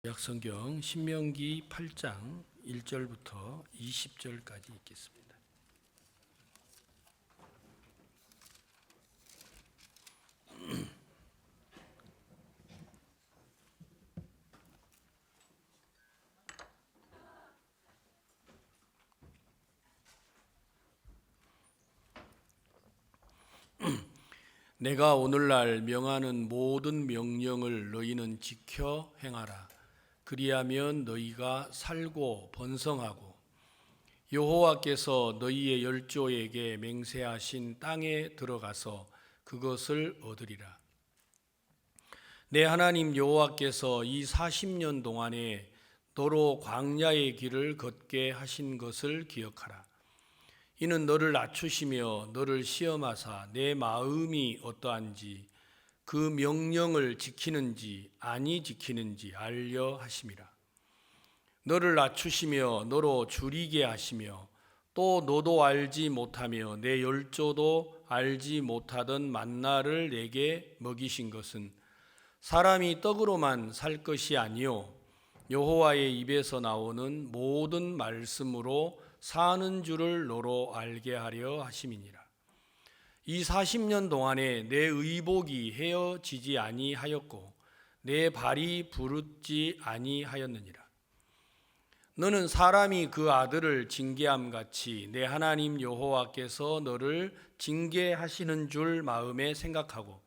약성경 신명기 8장 1절부터 20절까지 읽겠습니다. 내가 오늘날 명하는 모든 명령을 너희는 지켜 행하라. 그리하면 너희가 살고 번성하고 여호와께서 너희의 열조에게 맹세하신 땅에 들어가서 그것을 얻으리라. 내 하나님 여호와께서 이 40년 동안에 너로 광야의 길을 걷게 하신 것을 기억하라. 이는 너를 낮추시며 너를 시험하사 내 마음이 어떠한지 그 명령을 지키는지 아니 지키는지 알려 하심이라. 너를 낮추시며 너로 줄이게 하시며 또 너도 알지 못하며 내 열조도 알지 못하던 만나를 내게 먹이신 것은 사람이 떡으로만 살 것이 아니요 여호와의 입에서 나오는 모든 말씀으로 사는 줄을 너로 알게 하려 하심이니라. 이 40년 동안에 내 의복이 헤어지지 아니하였고 내 발이 부르지 아니하였느니라. 너는 사람이 그 아들을 징계함 같이 내 하나님 여호와께서 너를 징계하시는 줄 마음에 생각하고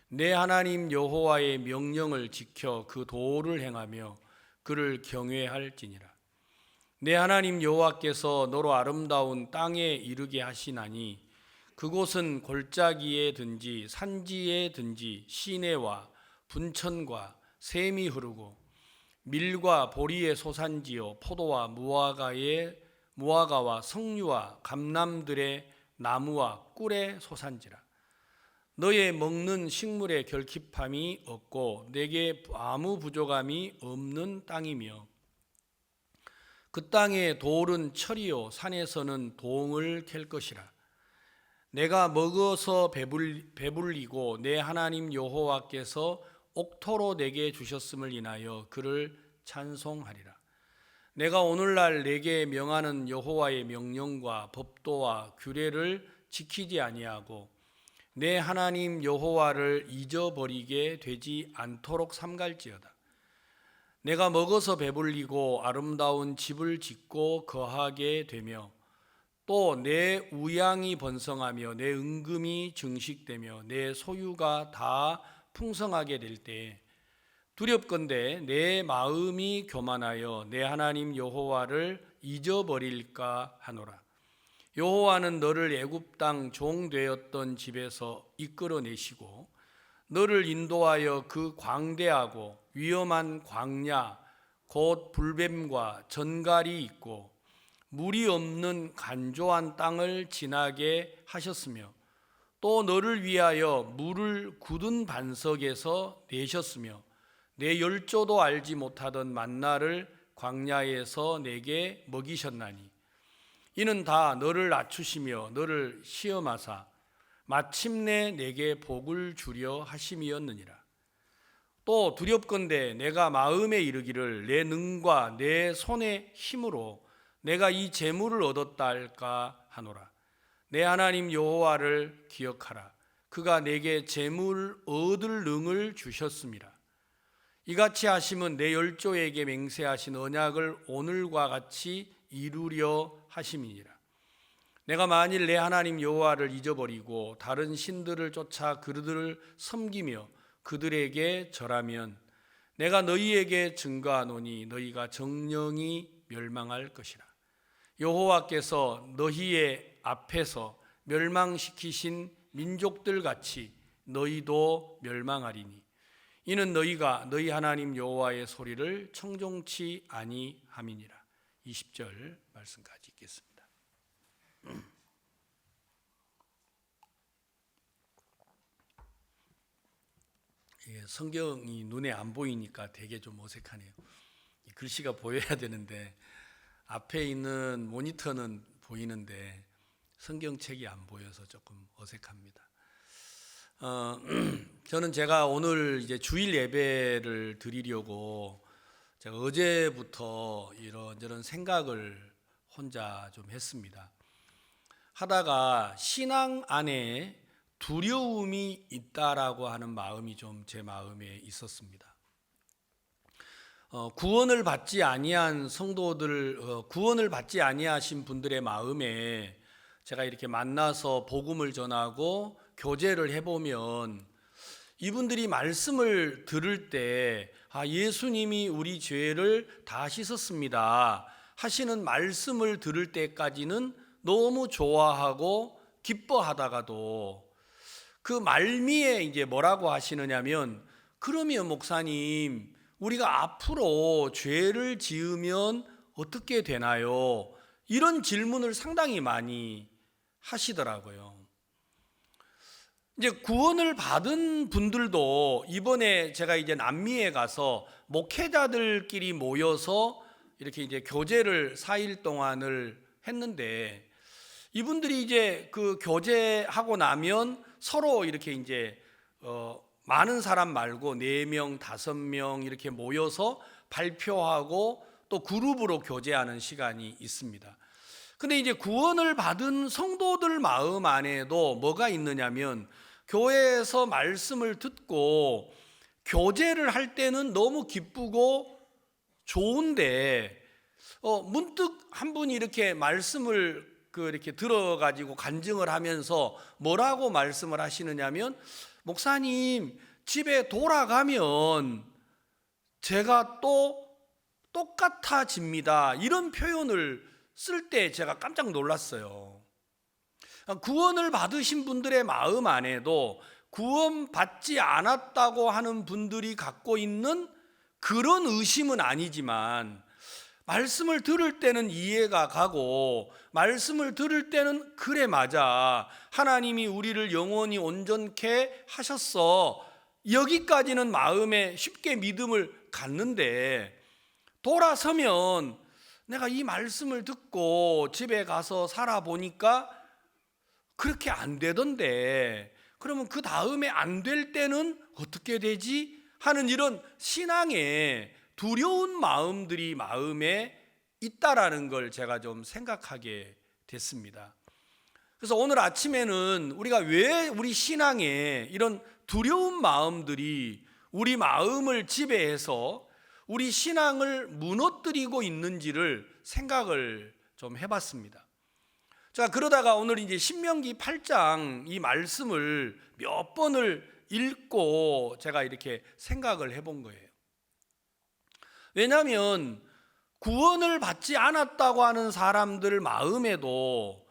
내 하나님 여호와의 명령을 지켜 그 도를 행하며 그를 경외할지니라. 내 하나님 여호와께서 너로 아름다운 땅에 이르게 하시나니 그곳은 골짜기에든지 산지에든지 시내와 분천과 샘이 흐르고 밀과 보리의 소산지요 포도와 무화과와 석류와 감람들의 나무와 꿀의 소산지라. 너의 먹는 식물의 결핍함이 없고 내게 아무 부족함이 없는 땅이며 그 땅의 돌은 철이요 산에서는 동을 캘 것이라. 내가 먹어서 배불리고 내 하나님 여호와께서 옥토로 내게 주셨음을 인하여 그를 찬송하리라. 내가 오늘날 내게 명하는 여호와의 명령과 법도와 규례를 지키지 아니하고 내 하나님 여호와를 잊어버리게 되지 않도록 삼갈지어다. 내가 먹어서 배불리고 아름다운 집을 짓고 거하게 되며 또 내 우양이 번성하며 내 은금이 증식되며 내 소유가 다 풍성하게 될 때에 두렵건대 내 마음이 교만하여 내 하나님 여호와를 잊어버릴까 하노라. 여호와는 너를 애굽 땅 종 되었던 집에서 이끌어내시고 너를 인도하여 그 광대하고 위험한 광야 곧 불뱀과 전갈이 있고 물이 없는 간조한 땅을 지나게 하셨으며 또 너를 위하여 물을 굳은 반석에서 내셨으며 내 열조도 알지 못하던 만나를 광야에서 내게 먹이셨나니 이는 다 너를 낮추시며 너를 시험하사 마침내 내게 복을 주려 하심이었느니라. 또 두렵건대 내가 마음에 이르기를 내 능과 내 손의 힘으로 내가 이 재물을 얻었다 할까 하노라. 내 하나님 여호와를 기억하라. 그가 내게 재물 얻을 능을 주셨음이라. 이같이 하심은 내 열조에게 맹세하신 언약을 오늘과 같이 이루려 하심이니라. 내가 만일 내 하나님 여호와를 잊어버리고 다른 신들을 쫓아 그들을 섬기며 그들에게 절하면 내가 너희에게 증거하노니 너희가 정령이 멸망할 것이라. 여호와께서 너희의 앞에서 멸망시키신 민족들 같이 너희도 멸망하리니 이는 너희가 너희 하나님 여호와의 소리를 청종치 아니함이니라. 20절 말씀까지 읽겠습니다. 성경이 눈에 안 보이니까 되게 좀 어색하네요. 글씨가 보여야 되는데 앞에 있는 모니터는 보이는데 성경책이 안 보여서 조금 어색합니다. 저는 제가 오늘 이제 주일 예배를 드리려고 제가 어제부터 이런저런 생각을 혼자 좀 했습니다. 하다가 신앙 안에 두려움이 있다라고 하는 마음이 좀 제 마음에 있었습니다. 구원을 받지 아니한 성도들, 구원을 받지 아니하신 분들의 마음에 제가 이렇게 만나서 복음을 전하고 교제를 해보면 이분들이 말씀을 들을 때 예수님이 우리 죄를 다 씻었습니다 하시는 말씀을 들을 때까지는 너무 좋아하고 기뻐하다가도 그 말미에 이제 뭐라고 하시느냐면, 그러면 목사님 우리가 앞으로 죄를 지으면 어떻게 되나요? 이런 질문을 상당히 많이 하시더라고요. 이제 구원을 받은 분들도 이번에 제가 이제 남미에 가서 목회자들끼리 모여서 이렇게 이제 교제를 4일 동안을 했는데, 이분들이 이제 그 교제하고 나면 서로 이렇게 이제 많은 사람 말고 4명, 5명 이렇게 모여서 발표하고 또 그룹으로 교제하는 시간이 있습니다. 근데 이제 구원을 받은 성도들 마음 안에도 뭐가 있느냐면, 교회에서 말씀을 듣고 교제를 할 때는 너무 기쁘고 좋은데, 문득 한 분이 이렇게 말씀을 이렇게 들어가지고 간증을 하면서 뭐라고 말씀을 하시느냐면, 목사님 집에 돌아가면 제가 또 똑같아집니다, 이런 표현을 쓸 때 제가 깜짝 놀랐어요. 구원을 받으신 분들의 마음 안에도 구원받지 않았다고 하는 분들이 갖고 있는 그런 의심은 아니지만, 말씀을 들을 때는 이해가 가고 말씀을 들을 때는 그래 맞아, 하나님이 우리를 영원히 온전케 하셨어, 여기까지는 마음에 쉽게 믿음을 갖는데, 돌아서면 내가 이 말씀을 듣고 집에 가서 살아보니까 그렇게 안 되던데, 그러면 그 다음에 안 될 때는 어떻게 되지? 하는 이런 신앙의 두려운 마음들이 마음에 있다라는 걸 제가 좀 생각하게 됐습니다. 그래서 오늘 아침에는 우리가 왜 우리 신앙에 이런 두려운 마음들이 우리 마음을 지배해서 우리 신앙을 무너뜨리고 있는지를 생각을 좀 해봤습니다. 자, 그러다가 오늘 이제 신명기 8장 이 말씀을 몇 번을 읽고 제가 이렇게 생각을 해본 거예요. 왜냐하면 구원을 받지 않았다고 하는 사람들 마음에도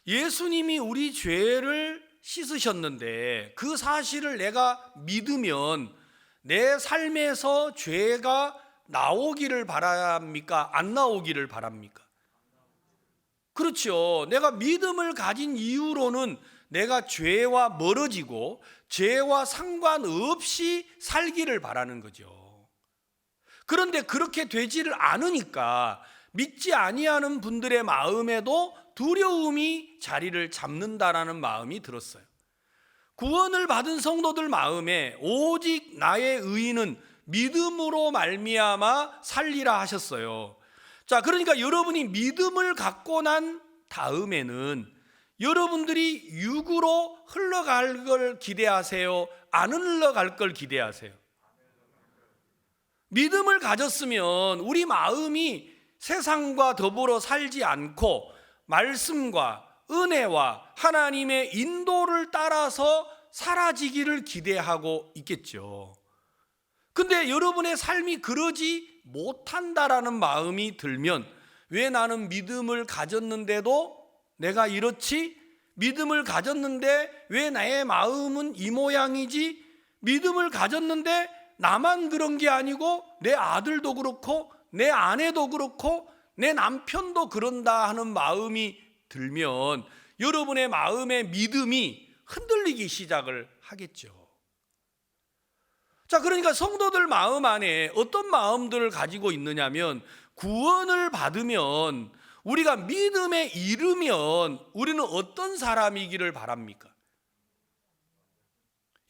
예수님이 우리 죄를 씻으셨는데 그 사실을 내가 믿으면 내 삶에서 죄가 나오기를 바랍니까? 안 나오기를 바랍니까? 그렇죠. 내가 믿음을 가진 이유로는 내가 죄와 멀어지고 죄와 상관없이 살기를 바라는 거죠. 그런데 그렇게 되지를 않으니까 믿지 아니하는 분들의 마음에도 두려움이 자리를 잡는다라는 마음이 들었어요. 구원을 받은 성도들 마음에 오직 나의 의인은 믿음으로 말미암아 살리라 하셨어요. 자, 그러니까 여러분이 믿음을 갖고 난 다음에는 여러분들이 육으로 흘러갈 걸 기대하세요? 안 흘러갈 걸 기대하세요? 믿음을 가졌으면 우리 마음이 세상과 더불어 살지 않고 말씀과 은혜와 하나님의 인도를 따라서 사라지기를 기대하고 있겠죠. 근데 여러분의 삶이 그러지 못한다라는 마음이 들면, 왜 나는 믿음을 가졌는데도 내가 이렇지? 믿음을 가졌는데 왜 나의 마음은 이 모양이지? 믿음을 가졌는데 나만 그런 게 아니고 내 아들도 그렇고 내 아내도 그렇고 내 남편도 그런다 하는 마음이 들면 여러분의 마음의 믿음이 흔들리기 시작을 하겠죠. 자, 그러니까 성도들 마음 안에 어떤 마음들을 가지고 있느냐면, 구원을 받으면 우리가 믿음에 이르면 우리는 어떤 사람이기를 바랍니까?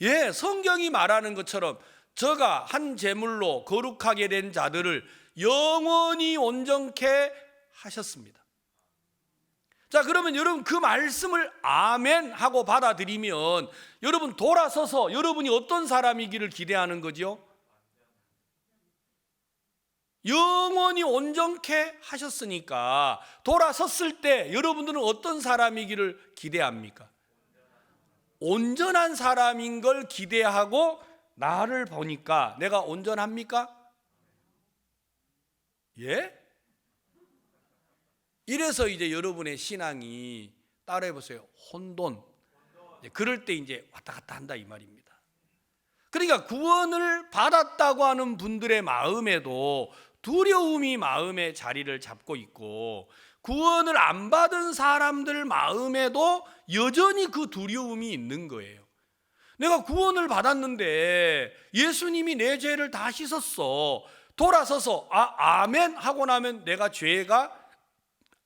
예, 성경이 말하는 것처럼 저가 한 제물로 거룩하게 된 자들을 영원히 온전케 하셨습니다. 자, 그러면 여러분 그 말씀을 아멘 하고 받아들이면 여러분 돌아서서 여러분이 어떤 사람이기를 기대하는 거죠? 영원히 온전케 하셨으니까 돌아섰을 때 여러분들은 어떤 사람이기를 기대합니까? 온전한 사람인 걸 기대하고 나를 보니까 내가 온전합니까? 예? 이래서 이제 여러분의 신앙이 따라해 보세요. 혼돈. 그럴 때 이제 왔다 갔다 한다 이 말입니다. 그러니까 구원을 받았다고 하는 분들의 마음에도 두려움이 마음에 자리를 잡고 있고, 구원을 안 받은 사람들 마음에도 여전히 그 두려움이 있는 거예요. 내가 구원을 받았는데 예수님이 내 죄를 다 씻었어. 돌아서서 아멘 하고 나면 내가 죄가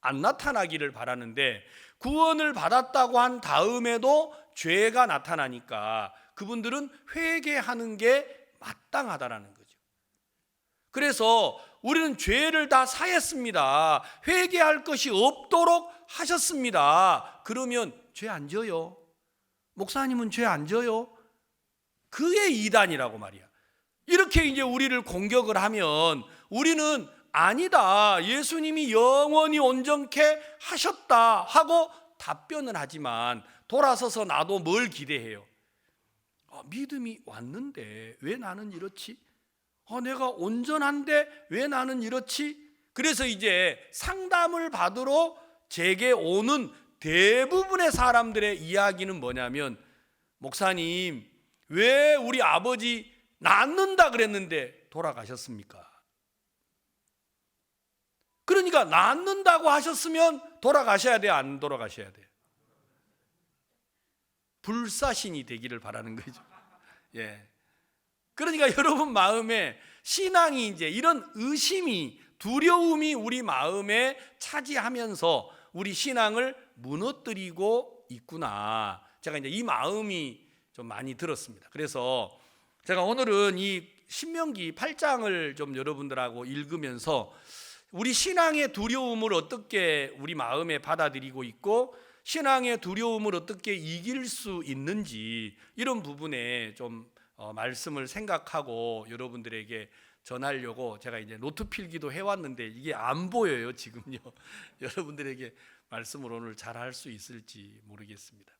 안 나타나기를 바라는데, 구원을 받았다고 한 다음에도 죄가 나타나니까 그분들은 회개하는 게 마땅하다라는 거죠. 그래서 우리는 죄를 다 사했습니다. 회개할 것이 없도록 하셨습니다. 그러면 죄 안 져요? 목사님은 죄 안 져요? 그게 이단이라고 말이야. 이렇게 이제 우리를 공격을 하면 우리는 아니다, 예수님이 영원히 온전케 하셨다 하고 답변을 하지만 돌아서서 나도 뭘 기대해요? 믿음이 왔는데 왜 나는 이렇지? 내가 온전한데 왜 나는 이렇지? 그래서 이제 상담을 받으러 제게 오는 대부분의 사람들의 이야기는 뭐냐면, 목사님 왜 우리 아버지 낫는다 그랬는데 돌아가셨습니까? 그러니까 낫는다고 하셨으면 돌아가셔야 돼요, 안 돌아가셔야 돼요? 불사신이 되기를 바라는 거죠. 예. 그러니까 여러분 마음에 신앙이 이제 이런 의심이, 두려움이 우리 마음에 차지하면서 우리 신앙을 무너뜨리고 있구나. 제가 이제 이 마음이 좀 많이 들었습니다. 그래서 제가 오늘은 이 신명기 8장을 좀 여러분들하고 읽으면서 우리 신앙의 두려움을 어떻게 우리 마음에 받아들이고 있고, 신앙의 두려움을 어떻게 이길 수 있는지, 이런 부분에 좀 말씀을 생각하고 여러분들에게 전하려고 제가 이제 노트 필기도 해왔는데 이게 안 보여요 지금요. 여러분들에게 말씀을 오늘 잘 할 수 있을지 모르겠습니다.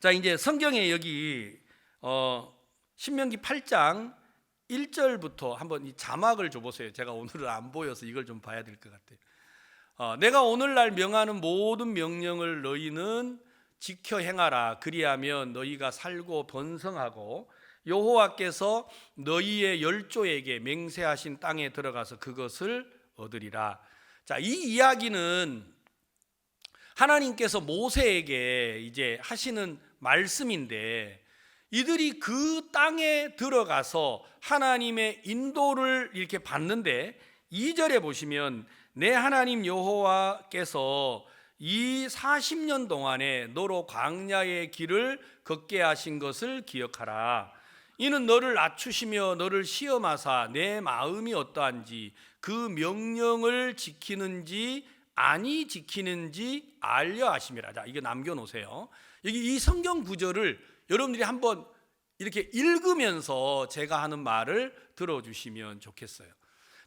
자, 이제 성경에 여기 신명기 8장 1절부터 한번 이 자막을 줘보세요. 제가 오늘은 안 보여서 이걸 좀 봐야 될 것 같아요. 내가 오늘날 명하는 모든 명령을 너희는 지켜 행하라. 그리하면 너희가 살고 번성하고 여호와께서 너희의 열조에게 맹세하신 땅에 들어가서 그것을 얻으리라. 자, 이 이야기는 하나님께서 모세에게 이제 하시는 말씀인데, 이들이 그 땅에 들어가서 하나님의 인도를 이렇게 받는데, 2절에 보시면 내 하나님 여호와께서 이 40년 동안에 너로 광야의 길을 걷게 하신 것을 기억하라. 이는 너를 낮추시며 너를 시험하사 내 마음이 어떠한지 그 명령을 지키는지 아니 지키는지 알려 하심이라. 자, 이거 남겨놓으세요. 여기 이 성경 구절을 여러분들이 한번 이렇게 읽으면서 제가 하는 말을 들어주시면 좋겠어요.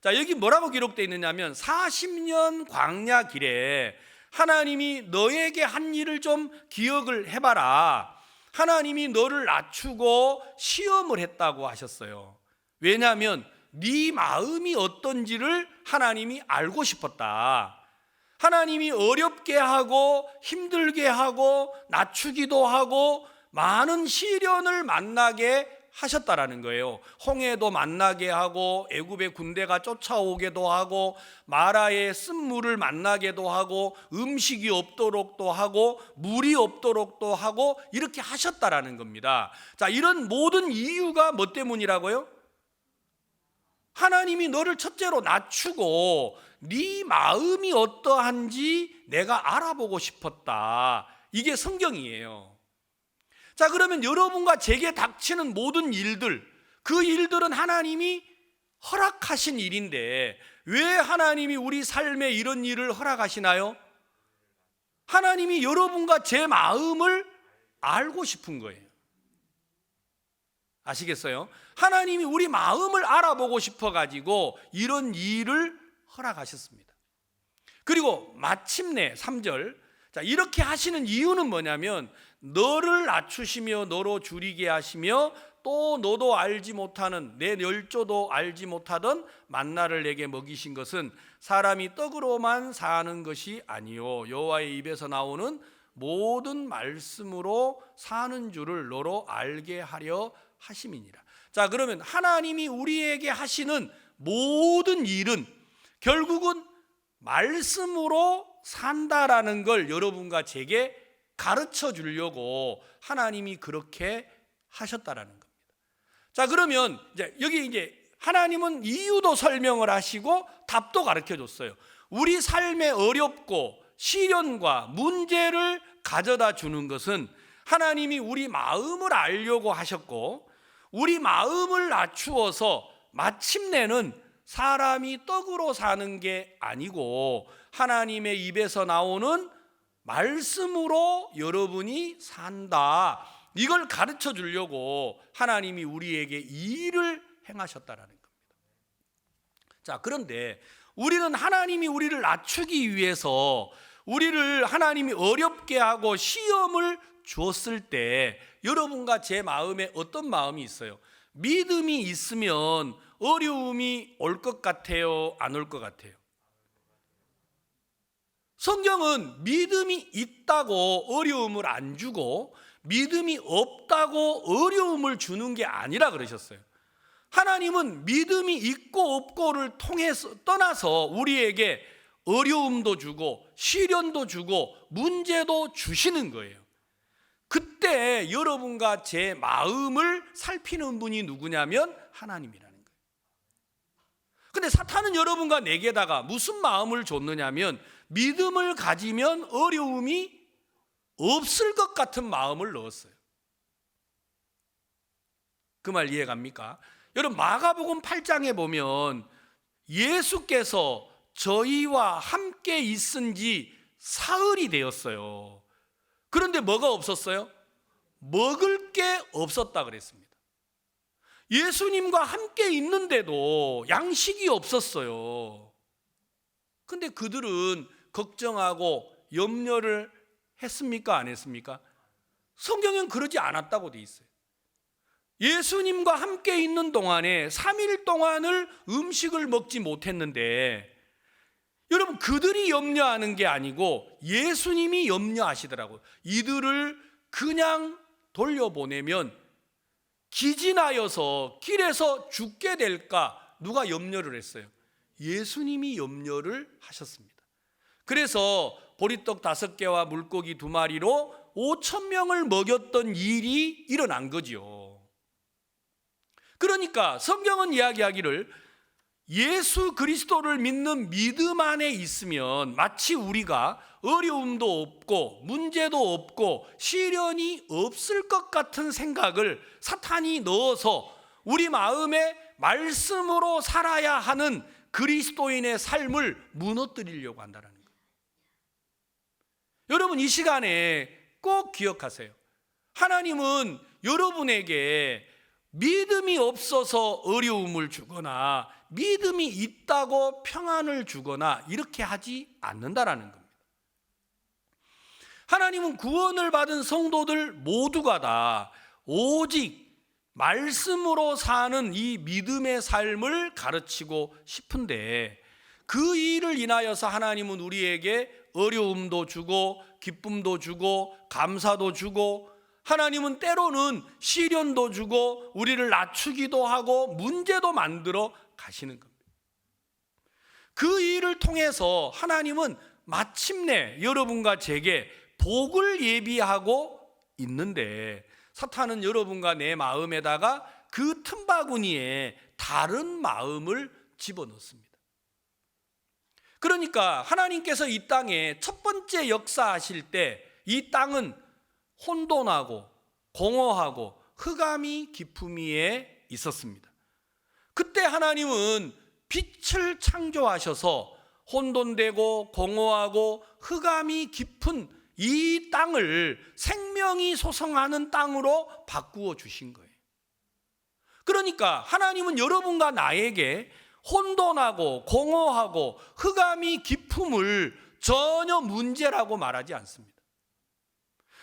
자, 여기 뭐라고 기록되어 있느냐면 40년 광야 길에 하나님이 너에게 한 일을 좀 기억을 해봐라. 하나님이 너를 낮추고 시험을 했다고 하셨어요. 왜냐하면 네 마음이 어떤지를 하나님이 알고 싶었다. 하나님이 어렵게 하고 힘들게 하고 낮추기도 하고 많은 시련을 만나게 하셨다라는 거예요. 홍해도 만나게 하고 애굽의 군대가 쫓아오게도 하고 마라의 쓴물을 만나게도 하고 음식이 없도록도 하고 물이 없도록도 하고 이렇게 하셨다라는 겁니다. 자, 이런 모든 이유가 뭐 때문이라고요? 하나님이 너를 첫째로 낮추고 네 마음이 어떠한지 내가 알아보고 싶었다. 이게 성경이에요. 자, 그러면 여러분과 제게 닥치는 모든 일들, 그 일들은 하나님이 허락하신 일인데 왜 하나님이 우리 삶에 이런 일을 허락하시나요? 하나님이 여러분과 제 마음을 알고 싶은 거예요. 아시겠어요? 하나님이 우리 마음을 알아보고 싶어가지고 이런 일을 허락하셨습니다. 그리고 마침내 3절, 자, 이렇게 하시는 이유는 뭐냐면 너를 낮추시며 너로 줄이게 하시며 또 너도 알지 못하는 내 열조도 알지 못하던 만나를 내게 먹이신 것은 사람이 떡으로만 사는 것이 아니요 여호와의 입에서 나오는 모든 말씀으로 사는 줄을 너로 알게 하려 하심이니라. 자, 그러면 하나님이 우리에게 하시는 모든 일은 결국은 말씀으로 산다라는 걸 여러분과 제게 가르쳐 주려고 하나님이 그렇게 하셨다라는 겁니다. 자, 그러면 여기 하나님은 이유도 설명을 하시고 답도 가르쳐 줬어요. 우리 삶에 어렵고 시련과 문제를 가져다 주는 것은 하나님이 우리 마음을 알려고 하셨고 우리 마음을 낮추어서 마침내는 사람이 떡으로 사는 게 아니고 하나님의 입에서 나오는 말씀으로 여러분이 산다. 이걸 가르쳐 주려고 하나님이 우리에게 이 일을 행하셨다라는 겁니다. 자, 그런데 우리는 하나님이 우리를 낮추기 위해서 우리를 하나님이 어렵게 하고 시험을 주었을 때 여러분과 제 마음에 어떤 마음이 있어요? 믿음이 있으면 어려움이 올 것 같아요? 안 올 것 같아요? 성경은 믿음이 있다고 어려움을 안 주고 믿음이 없다고 어려움을 주는 게 아니라 그러셨어요. 하나님은 믿음이 있고 없고를 떠나서 우리에게 어려움도 주고 시련도 주고 문제도 주시는 거예요. 그때 여러분과 제 마음을 살피는 분이 누구냐면 하나님이라는 거예요. 근데 사탄은 여러분과 내게다가 무슨 마음을 줬느냐면 믿음을 가지면 어려움이 없을 것 같은 마음을 넣었어요. 그 말 이해갑니까? 여러분, 마가복음 8장에 보면 예수께서 저희와 함께 있은 지 사흘이 되었어요. 그런데 뭐가 없었어요? 먹을 게 없었다 그랬습니다. 예수님과 함께 있는데도 양식이 없었어요. 근데 그들은 걱정하고 염려를 했습니까? 안 했습니까? 성경엔 그러지 않았다고 돼 있어요. 예수님과 함께 있는 동안에 3일 동안을 음식을 먹지 못했는데 여러분, 그들이 염려하는 게 아니고 예수님이 염려하시더라고요. 이들을 그냥 돌려보내면 기진하여서 길에서 죽게 될까 누가 염려를 했어요? 예수님이 염려를 하셨습니다. 그래서 보리떡 5개와 물고기 2마리로 5,000명을 먹였던 일이 일어난 거죠. 그러니까 성경은 이야기하기를 예수 그리스도를 믿는 믿음 안에 있으면 마치 우리가 어려움도 없고 문제도 없고 시련이 없을 것 같은 생각을 사탄이 넣어서 우리 마음에 말씀으로 살아야 하는 그리스도인의 삶을 무너뜨리려고 한다는 거예요. 여러분, 이 시간에 꼭 기억하세요. 하나님은 여러분에게 믿음이 없어서 어려움을 주거나 믿음이 있다고 평안을 주거나 이렇게 하지 않는다라는 겁니다. 하나님은 구원을 받은 성도들 모두가 다 오직 말씀으로 사는 이 믿음의 삶을 가르치고 싶은데 그 일을 인하여서 하나님은 우리에게 어려움도 주고 기쁨도 주고 감사도 주고 하나님은 때로는 시련도 주고 우리를 낮추기도 하고 문제도 만들어 가시는 겁니다. 그 일을 통해서 하나님은 마침내 여러분과 제게 복을 예비하고 있는데 사탄은 여러분과 내 마음에다가 그 틈바구니에 다른 마음을 집어넣습니다. 그러니까 하나님께서 이 땅에 첫 번째 역사하실 때 이 땅은 혼돈하고 공허하고 흑암이 깊음 위에 있었습니다. 그때 하나님은 빛을 창조하셔서 혼돈되고 공허하고 흑암이 깊은 이 땅을 생명이 소성하는 땅으로 바꾸어 주신 거예요. 그러니까 하나님은 여러분과 나에게 혼돈하고 공허하고 흑암이 깊음을 전혀 문제라고 말하지 않습니다.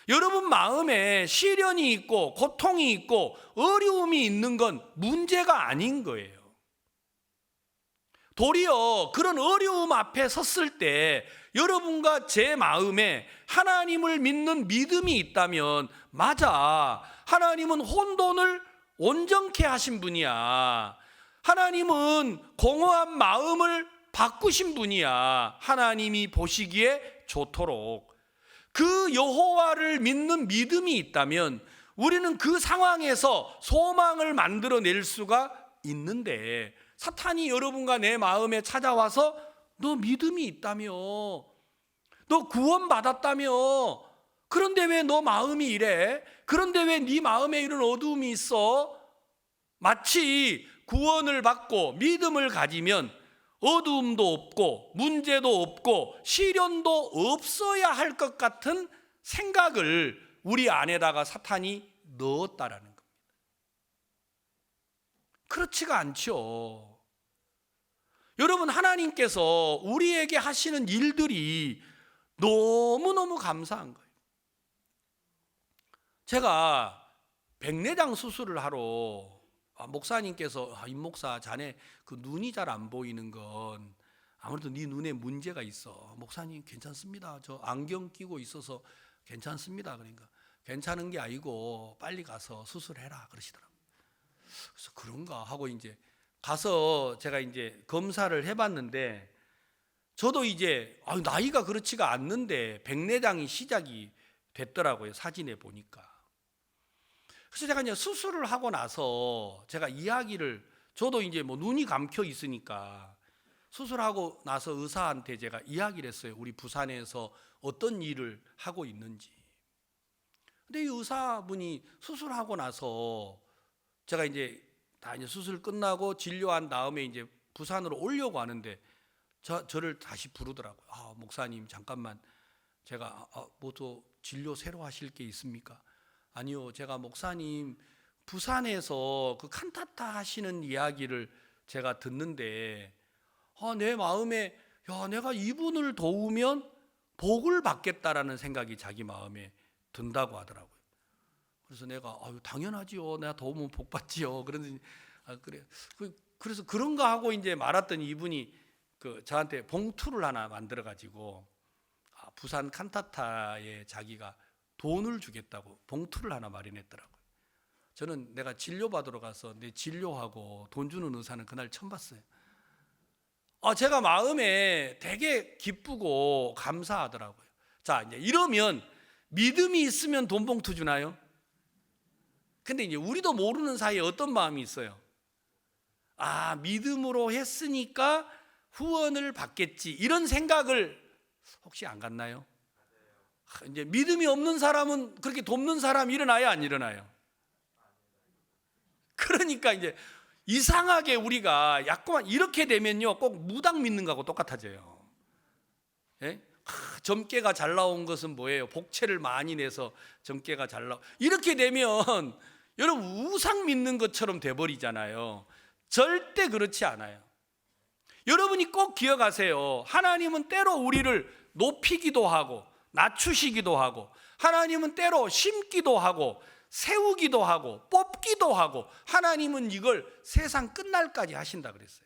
여러분 마음에 시련이 있고 고통이 있고 어려움이 있는 건 문제가 아닌 거예요. 도리어 그런 어려움 앞에 섰을 때 여러분과 제 마음에 하나님을 믿는 믿음이 있다면, 맞아, 하나님은 혼돈을 온전케 하신 분이야, 하나님은 공허한 마음을 바꾸신 분이야, 하나님이 보시기에 좋도록 그 여호와를 믿는 믿음이 있다면 우리는 그 상황에서 소망을 만들어낼 수가 있는데, 사탄이 여러분과 내 마음에 찾아와서 너 믿음이 있다며, 너 구원받았다며, 그런데 왜 너 마음이 이래? 그런데 왜 네 마음에 이런 어두움이 있어? 마치 구원을 받고 믿음을 가지면 어두움도 없고 문제도 없고 시련도 없어야 할 것 같은 생각을 우리 안에다가 사탄이 넣었다라는 겁니다. 그렇지가 않죠. 여러분, 하나님께서 우리에게 하시는 일들이 너무너무 감사한 거예요. 제가 백내장 수술을 하러 목사님께서 임 목사, 자네 그 눈이 잘 안 보이는 건 아무래도 네 눈에 문제가 있어. 목사님 괜찮습니다. 저 안경 끼고 있어서 괜찮습니다. 그러니까 괜찮은 게 아니고 빨리 가서 수술해라 그러시더라고요. 그래서 그런가 하고 이제 가서 제가 이제 검사를 해봤는데, 저도 이제 나이가 그렇지가 않는데 백내장이 시작이 됐더라고요. 사진에 보니까. 그래서 제가 이제 수술을 하고 나서 제가 이야기를, 저도 이제 뭐 눈이 감겨 있으니까 수술하고 나서 의사한테 제가 이야기를 했어요. 우리 부산에서 어떤 일을 하고 있는지. 근데 이 의사분이 수술하고 나서 제가 이제 다 이제 수술 끝나고 진료한 다음에 이제 부산으로 오려고 하는데 저를 다시 부르더라고요. 목사님 잠깐만, 제가 뭐 또 진료 새로 하실 게 있습니까? 아니요, 제가 목사님 부산에서 그 칸타타 하시는 이야기를 제가 듣는데 내 마음에 내가 이분을 도우면 복을 받겠다라는 생각이 자기 마음에 든다고 하더라고요. 그래서 내가 당연하지요, 내가 도우면 복 받지요. 그러더니 그래. 그래서 그런가 하고 이제 말았더니 이분이 저한테 봉투를 하나 만들어 가지고 부산 칸타타에 자기가 돈을 주겠다고 봉투를 하나 마련했더라고요. 저는 내가 진료받으러 가서 내 진료하고 돈 주는 의사는 그날 처음 봤어요. 제가 마음에 되게 기쁘고 감사하더라고요. 자, 이제 이러면 믿음이 있으면 돈 봉투 주나요? 근데 이제 우리도 모르는 사이에 어떤 마음이 있어요? 믿음으로 했으니까 후원을 받겠지, 이런 생각을 혹시 안 갖나요? 이제 믿음이 없는 사람은 그렇게 돕는 사람이 일어나요, 안 일어나요? 그러니까 이제 이상하게 우리가 약간 이렇게 되면요 꼭 무당 믿는 거하고 똑같아져요. 예? 점괘가 잘 나온 것은 뭐예요? 복채를 많이 내서 점괘가 잘 나오. 이렇게 되면 여러분 우상 믿는 것처럼 돼버리잖아요. 절대 그렇지 않아요. 여러분이 꼭 기억하세요. 하나님은 때로 우리를 높이기도 하고 낮추시기도 하고, 하나님은 때로 심기도 하고 세우기도 하고 뽑기도 하고, 하나님은 이걸 세상 끝날까지 하신다 그랬어요.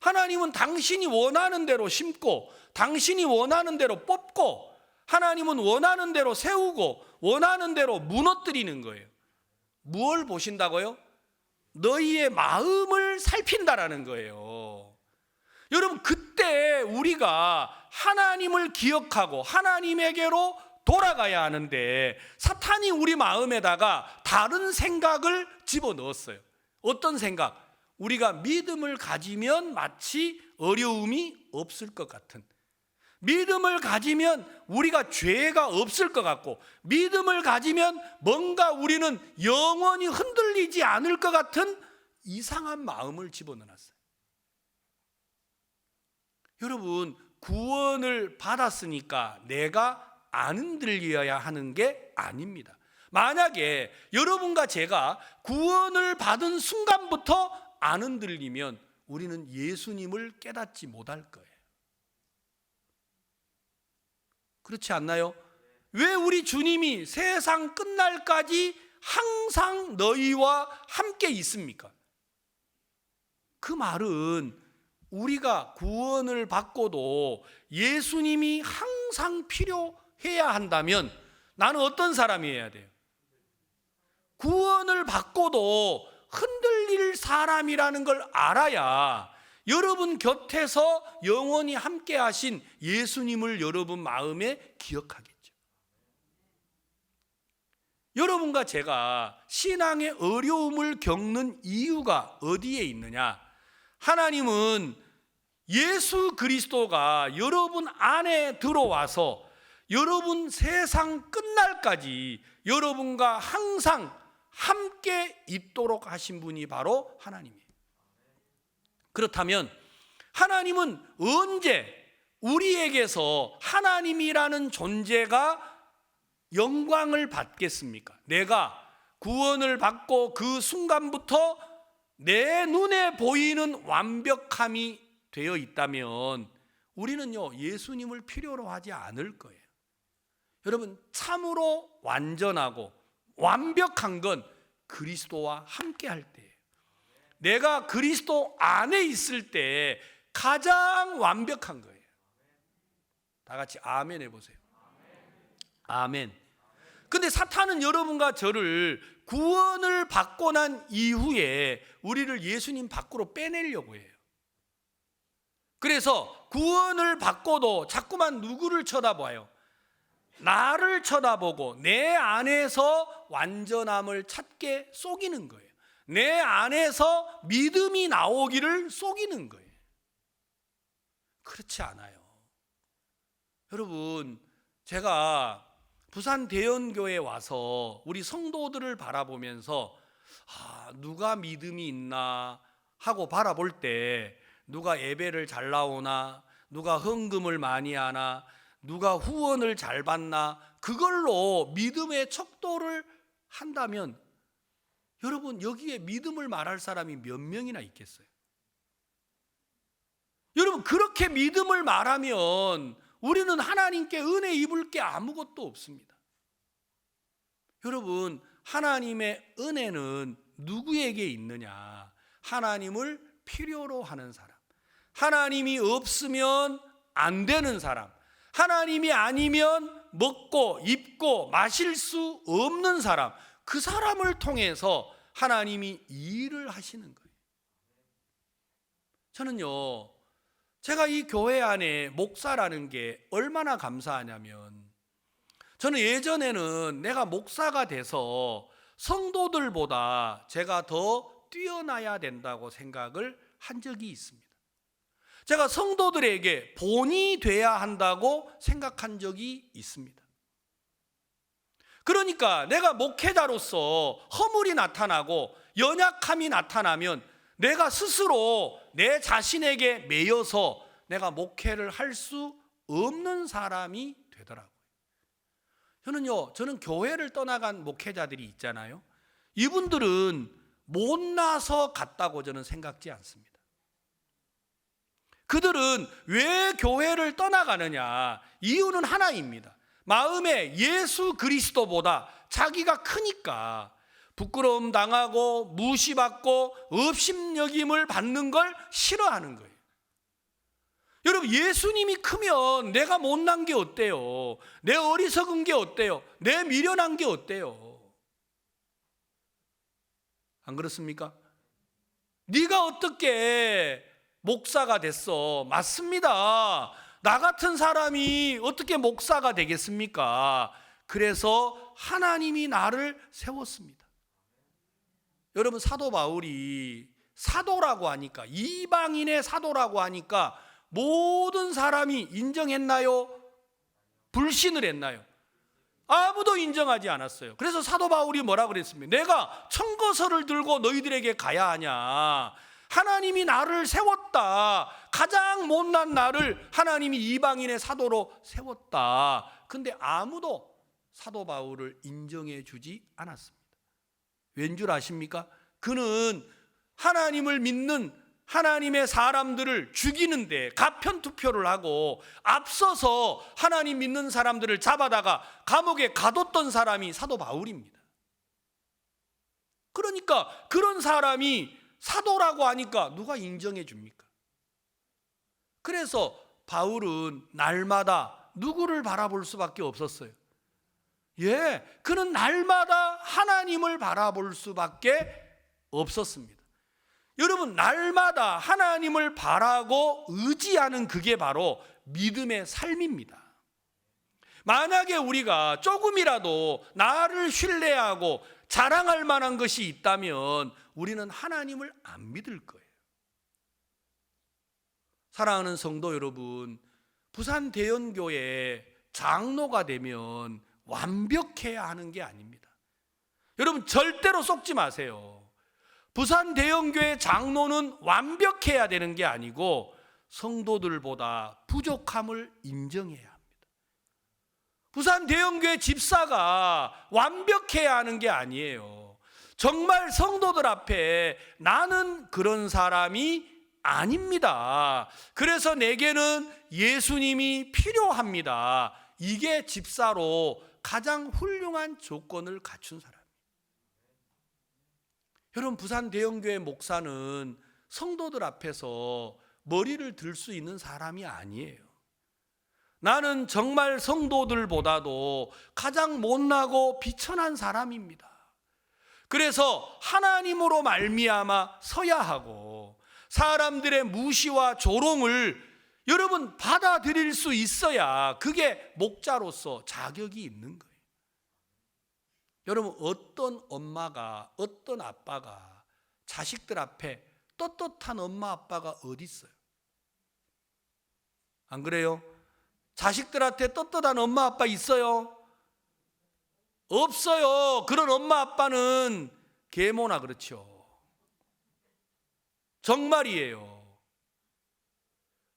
하나님은 당신이 원하는 대로 심고 당신이 원하는 대로 뽑고, 하나님은 원하는 대로 세우고 원하는 대로 무너뜨리는 거예요. 무엇을 보신다고요? 너희의 마음을 살핀다라는 거예요. 여러분, 그때 우리가 하나님을 기억하고 하나님에게로 돌아가야 하는데 사탄이 우리 마음에다가 다른 생각을 집어넣었어요. 어떤 생각? 우리가 믿음을 가지면 마치 어려움이 없을 것 같은, 믿음을 가지면 우리가 죄가 없을 것 같고, 믿음을 가지면 뭔가 우리는 영원히 흔들리지 않을 것 같은 이상한 마음을 집어넣었어요. 여러분, 구원을 받았으니까 내가 안 흔들려야 하는 게 아닙니다. 만약에 여러분과 제가 구원을 받은 순간부터 안 흔들리면 우리는 예수님을 깨닫지 못할 거예요. 그렇지 않나요? 왜 우리 주님이 세상 끝날까지 항상 너희와 함께 있습니까? 그 말은 우리가 구원을 받고도 예수님이 항상 필요해야 한다면 나는 어떤 사람이어야 돼요? 구원을 받고도 흔들릴 사람이라는 걸 알아야 여러분 곁에서 영원히 함께 하신 예수님을 여러분 마음에 기억하겠죠. 여러분과 제가 신앙의 어려움을 겪는 이유가 어디에 있느냐? 하나님은 예수 그리스도가 여러분 안에 들어와서 여러분 세상 끝날까지 여러분과 항상 함께 있도록 하신 분이 바로 하나님이에요. 그렇다면 하나님은 언제 우리에게서 하나님이라는 존재가 영광을 받겠습니까? 내가 구원을 받고 그 순간부터 내 눈에 보이는 완벽함이 되어 있다면 우리는요, 예수님을 필요로 하지 않을 거예요. 여러분, 참으로 완전하고 완벽한 건 그리스도와 함께 할 때예요. 내가 그리스도 안에 있을 때 가장 완벽한 거예요. 다 같이 아멘 해보세요. 아멘. 근데 사탄은 여러분과 저를 구원을 받고 난 이후에 우리를 예수님 밖으로 빼내려고 해요. 그래서 구원을 받고도 자꾸만 누구를 쳐다봐요? 나를 쳐다보고 내 안에서 완전함을 찾게 속이는 거예요. 내 안에서 믿음이 나오기를 속이는 거예요. 그렇지 않아요. 여러분, 제가 부산 대연교회에 와서 우리 성도들을 바라보면서 누가 믿음이 있나 하고 바라볼 때 누가 예배를 잘 나오나, 누가 헌금을 많이 하나, 누가 후원을 잘 받나, 그걸로 믿음의 척도를 한다면 여러분, 여기에 믿음을 말할 사람이 몇 명이나 있겠어요? 여러분, 그렇게 믿음을 말하면 우리는 하나님께 은혜 입을 게 아무것도 없습니다. 여러분, 하나님의 은혜는 누구에게 있느냐? 하나님을 필요로 하는 사람, 하나님이 없으면 안 되는 사람, 하나님이 아니면 먹고 입고 마실 수 없는 사람, 그 사람을 통해서 하나님이 일을 하시는 거예요. 저는요, 제가 이 교회 안에 목사라는 게 얼마나 감사하냐면, 저는 예전에는 내가 목사가 돼서 성도들보다 제가 더 뛰어나야 된다고 생각을 한 적이 있습니다. 제가 성도들에게 본이 돼야 한다고 생각한 적이 있습니다. 그러니까 내가 목회자로서 허물이 나타나고 연약함이 나타나면 내가 스스로 내 자신에게 매여서 내가 목회를 할 수 없는 사람이 되더라고요. 저는 교회를 떠나간 목회자들이 있잖아요. 이분들은 못나서 갔다고 저는 생각지 않습니다. 그들은 왜 교회를 떠나가느냐? 이유는 하나입니다. 마음에 예수 그리스도보다 자기가 크니까 부끄러움 당하고 무시받고 업신여김을 받는 걸 싫어하는 거예요. 여러분, 예수님이 크면 내가 못난 게 어때요? 내 어리석은 게 어때요? 내 미련한 게 어때요? 안 그렇습니까? 네가 어떻게 목사가 됐어? 맞습니다. 나 같은 사람이 어떻게 목사가 되겠습니까? 그래서 하나님이 나를 세웠습니다. 여러분, 사도 바울이 사도라고 하니까, 이방인의 사도라고 하니까 모든 사람이 인정했나요? 불신을 했나요? 아무도 인정하지 않았어요. 그래서 사도 바울이 뭐라 그랬습니까? 내가 청거서를 들고 너희들에게 가야 하냐? 하나님이 나를 세웠다. 가장 못난 나를 하나님이 이방인의 사도로 세웠다. 근데 아무도 사도 바울을 인정해 주지 않았습니다. 왠 줄 아십니까? 그는 하나님을 믿는 하나님의 사람들을 죽이는데 가편투표를 하고 앞서서 하나님 믿는 사람들을 잡아다가 감옥에 가뒀던 사람이 사도 바울입니다. 그러니까 그런 사람이 사도라고 하니까 누가 인정해 줍니까? 그래서 바울은 날마다 누구를 바라볼 수밖에 없었어요. 그는 날마다 하나님을 바라볼 수밖에 없었습니다. 여러분, 날마다 하나님을 바라고 의지하는 그게 바로 믿음의 삶입니다. 만약에 우리가 조금이라도 나를 신뢰하고 자랑할 만한 것이 있다면 우리는 하나님을 안 믿을 거예요. 사랑하는 성도 여러분, 부산 대연교회 장로가 되면 완벽해야 하는 게 아닙니다. 여러분, 절대로 속지 마세요. 부산 대형교회 장로는 완벽해야 되는 게 아니고 성도들보다 부족함을 인정해야 합니다. 부산 대형교회 집사가 완벽해야 하는 게 아니에요. 정말 성도들 앞에 나는 그런 사람이 아닙니다. 그래서 내게는 예수님이 필요합니다. 이게 집사로 가장 훌륭한 조건을 갖춘 사람. 여러분, 부산 대형교회 목사는 성도들 앞에서 머리를 들 수 있는 사람이 아니에요. 나는 정말 성도들보다도 가장 못나고 비천한 사람입니다. 그래서 하나님으로 말미암아 서야 하고 사람들의 무시와 조롱을 여러분 받아들일 수 있어야 그게 목자로서 자격이 있는 거예요. 여러분, 어떤 엄마가, 어떤 아빠가 자식들 앞에 떳떳한 엄마 아빠가 어디 있어요? 안 그래요? 자식들한테 떳떳한 엄마 아빠 있어요? 없어요. 그런 엄마 아빠는 계모나 그렇죠. 정말이에요.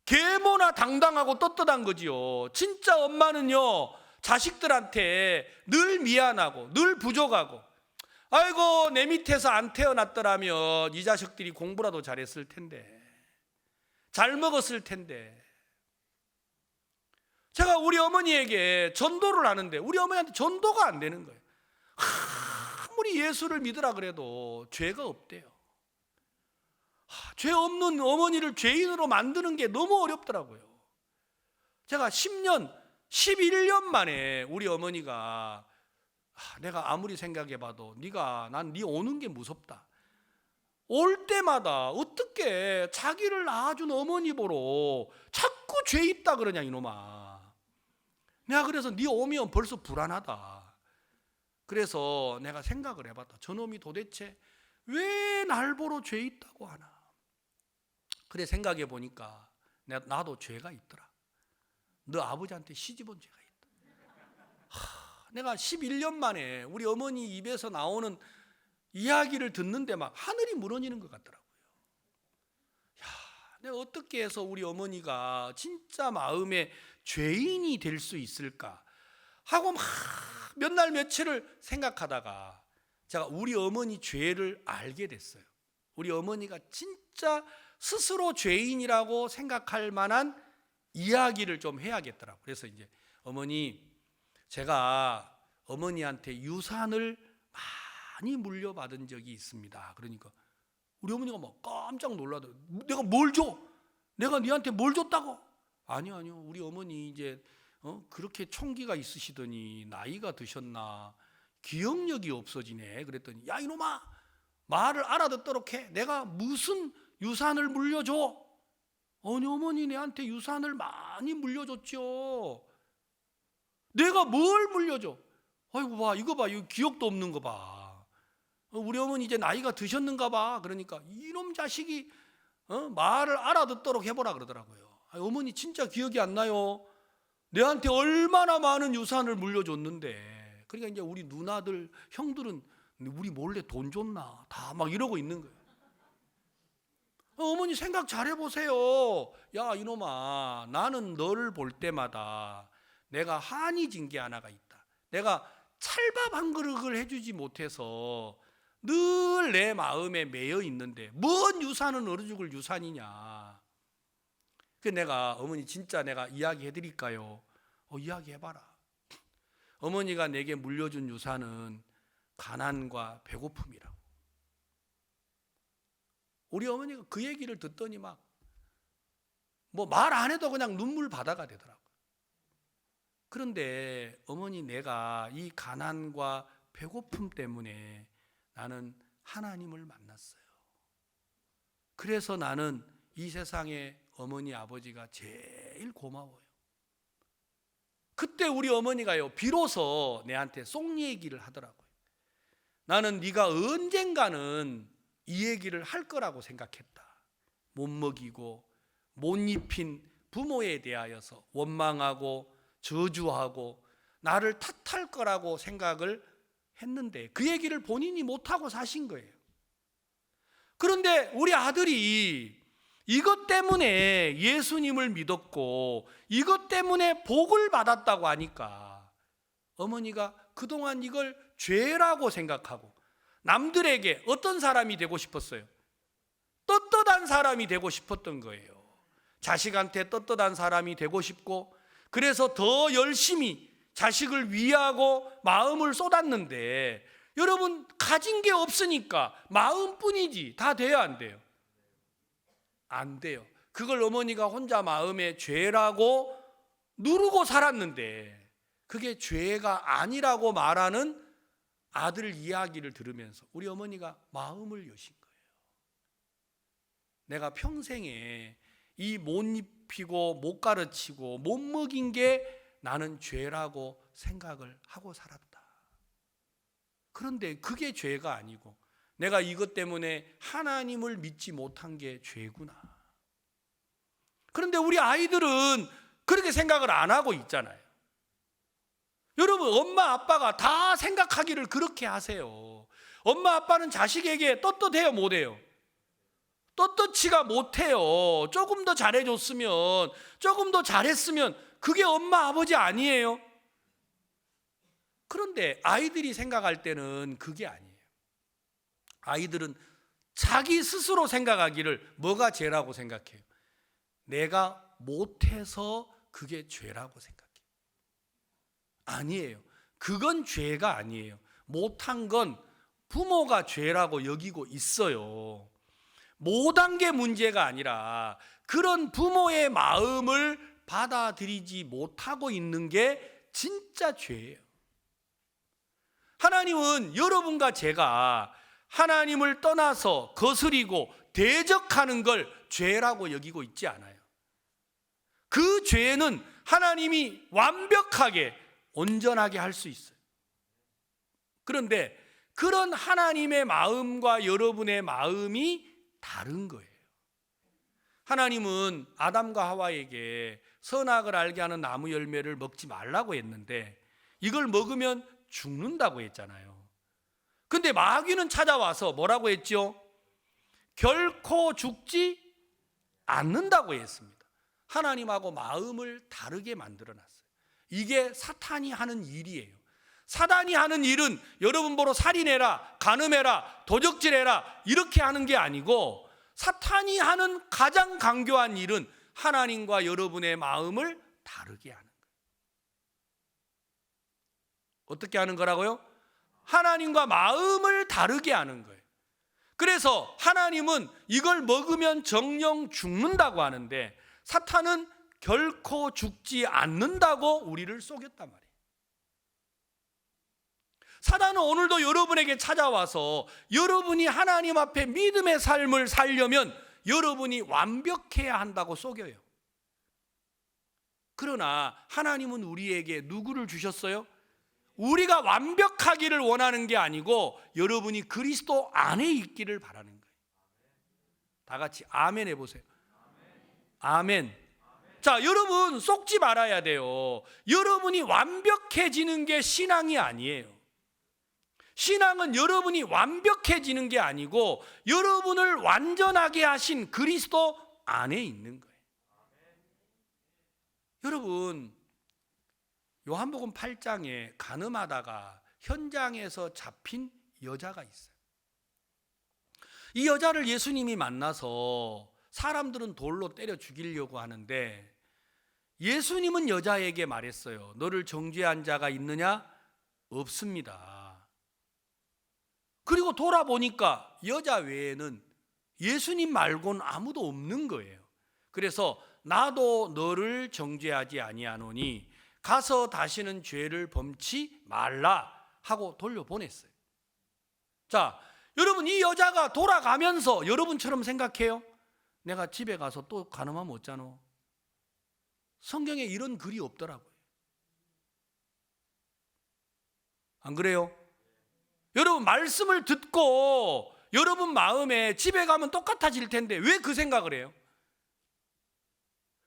계모나 당당하고 떳떳한 거지요. 진짜 엄마는요, 자식들한테 늘 미안하고 늘 부족하고, 아이고 내 밑에서 안 태어났더라면 이 자식들이 공부라도 잘했을 텐데, 잘 먹었을 텐데. 제가 우리 어머니에게 전도를 하는데 우리 어머니한테 전도가 안 되는 거예요. 아무리 예수를 믿으라 그래도 죄가 없대요. 죄 없는 어머니를 죄인으로 만드는 게 너무 어렵더라고요. 제가 11년 만에 우리 어머니가 내가 아무리 생각해봐도 난 네 오는 게 무섭다. 올 때마다 어떻게 자기를 낳아준 어머니 보러 자꾸 죄 있다 그러냐 이놈아. 내가 그래서 네 오면 벌써 불안하다. 그래서 내가 생각을 해봤다. 저놈이 도대체 왜 날 보러 죄 있다고 하나. 그래 생각해 보니까 나도 죄가 있더라. 너 아버지한테 시집온 죄가 있다. 내가 11년 만에 우리 어머니 입에서 나오는 이야기를 듣는데 막 하늘이 무너지는 것 같더라고요. 내가 어떻게 해서 우리 어머니가 진짜 마음에 죄인이 될 수 있을까 하고 막 몇 날 며칠을 생각하다가 제가 우리 어머니 죄를 알게 됐어요. 우리 어머니가 진짜 스스로 죄인이라고 생각할 만한 이야기를 좀 해야겠더라고요. 그래서 이제 어머니, 제가 어머니한테 유산을 많이 물려받은 적이 있습니다. 그러니까 우리 어머니가 막 깜짝 놀라더라고요. 내가 뭘 줘? 내가 네한테 뭘 줬다고? 아니요. 우리 어머니 이제 그렇게 총기가 있으시더니 나이가 드셨나 기억력이 없어지네. 그랬더니 야 이놈아, 말을 알아듣도록 해. 내가 무슨 유산을 물려줘? 아니 어머니 내한테 유산을 많이 물려줬죠. 내가 뭘 물려줘? 아이고 봐, 이거 봐, 이거 기억도 없는 거 봐. 우리 어머니 이제 나이가 드셨는가 봐. 그러니까 이놈 자식이 말을 알아듣도록 해보라 그러더라고요. 어머니 진짜 기억이 안 나요. 내한테 얼마나 많은 유산을 물려줬는데. 그러니까 이제 우리 누나들, 형들은 우리 몰래 돈 줬나 다 막 이러고 있는 거예요. 어머니 생각 잘 해보세요. 야 이놈아, 나는 너를 볼 때마다 내가 한이 진 게 하나가 있다. 내가 찰밥 한 그릇을 해주지 못해서 늘 내 마음에 매여 있는데 뭔 유산은 어느 죽을 유산이냐. 그 내가 어머니 진짜 내가 이야기해 드릴까요? 이야기해봐라. 어머니가 내게 물려준 유산은 가난과 배고픔이라고. 우리 어머니가 그 얘기를 듣더니 막 뭐 말 안 해도 그냥 눈물 바다가 되더라고요. 그런데 어머니, 내가 이 가난과 배고픔 때문에 나는 하나님을 만났어요. 그래서 나는 이 세상에 어머니 아버지가 제일 고마워요. 그때 우리 어머니가요 비로소 내한테 속 얘기를 하더라고요. 나는 네가 언젠가는 이 얘기를 할 거라고 생각했다. 못 먹이고 못 입힌 부모에 대하여서 원망하고 저주하고 나를 탓할 거라고 생각을 했는데 그 얘기를 본인이 못하고 사신 거예요. 그런데 우리 아들이 이것 때문에 예수님을 믿었고 이것 때문에 복을 받았다고 하니까 어머니가 그동안 이걸 죄라고 생각하고 남들에게 어떤 사람이 되고 싶었어요? 떳떳한 사람이 되고 싶었던 거예요. 자식한테 떳떳한 사람이 되고 싶고 그래서 더 열심히 자식을 위하고 마음을 쏟았는데 여러분, 가진 게 없으니까 마음뿐이지 다 돼야 안 돼요? 안 돼요. 그걸 어머니가 혼자 마음에 죄라고 누르고 살았는데 그게 죄가 아니라고 말하는 아들 이야기를 들으면서 우리 어머니가 마음을 여신 거예요. 내가 평생에 이 못 입히고 못 가르치고 못 먹인 게 나는 죄라고 생각을 하고 살았다. 그런데 그게 죄가 아니고 내가 이것 때문에 하나님을 믿지 못한 게 죄구나. 그런데 우리 아이들은 그렇게 생각을 안 하고 있잖아요. 여러분, 엄마 아빠가 다 생각하기를 그렇게 하세요. 엄마 아빠는 자식에게 떳떳해요, 못해요? 떳떳지가 못해요. 조금 더 잘해줬으면, 조금 더 잘했으면 그게 엄마 아버지 아니에요? 그런데 아이들이 생각할 때는 그게 아니에요. 아이들은 자기 스스로 생각하기를 뭐가 죄라고 생각해요? 내가 못해서 그게 죄라고 생각해요. 아니에요. 그건 죄가 아니에요. 못한 건 부모가 죄라고 여기고 있어요. 못한 게 문제가 아니라 그런 부모의 마음을 받아들이지 못하고 있는 게 진짜 죄예요. 하나님은 여러분과 제가 하나님을 떠나서 거스리고 대적하는 걸 죄라고 여기고 있지 않아요. 그 죄는 하나님이 완벽하게 온전하게 할 수 있어요. 그런데 그런 하나님의 마음과 여러분의 마음이 다른 거예요. 하나님은 아담과 하와에게 선악을 알게 하는 나무 열매를 먹지 말라고 했는데 이걸 먹으면 죽는다고 했잖아요. 근데 마귀는 찾아와서 뭐라고 했죠? 결코 죽지 않는다고 했습니다. 하나님하고 마음을 다르게 만들어놨어요. 이게 사탄이 하는 일이에요. 사단이 하는 일은 여러분 보러 살인해라, 간음해라, 도적질해라 이렇게 하는 게 아니고 사탄이 하는 가장 강교한 일은 하나님과 여러분의 마음을 다르게 하는 거예요. 어떻게 하는 거라고요? 하나님과 마음을 다르게 하는 거예요. 그래서 하나님은 이걸 먹으면 정령 죽는다고 하는데 사탄은 결코 죽지 않는다고 우리를 속였단 말이에요. 사단은 오늘도 여러분에게 찾아와서 여러분이 하나님 앞에 믿음의 삶을 살려면 여러분이 완벽해야 한다고 속여요. 그러나 하나님은 우리에게 누구를 주셨어요? 우리가 완벽하기를 원하는 게 아니고 여러분이 그리스도 안에 있기를 바라는 거예요. 다 같이 아멘 해보세요. 아멘. 자, 여러분 속지 말아야 돼요. 여러분이 완벽해지는 게 신앙이 아니에요. 신앙은 여러분이 완벽해지는 게 아니고 여러분을 완전하게 하신 그리스도 안에 있는 거예요. 여러분, 요한복음 8장에 간음하다가 현장에서 잡힌 여자가 있어요. 이 여자를 예수님이 만나서 사람들은 돌로 때려 죽이려고 하는데 예수님은 여자에게 말했어요. 너를 정죄한 자가 있느냐? 없습니다. 그리고 돌아보니까 여자 외에는 예수님 말고는 아무도 없는 거예요. 그래서 나도 너를 정죄하지 아니하노니 가서 다시는 죄를 범치 말라 하고 돌려보냈어요. 자, 여러분, 이 여자가 돌아가면서 여러분처럼 생각해요? 내가 집에 가서 또 간음하면 어쩌노? 성경에 이런 글이 없더라고요. 안 그래요? 여러분, 말씀을 듣고 여러분 마음에 집에 가면 똑같아질 텐데 왜 그 생각을 해요?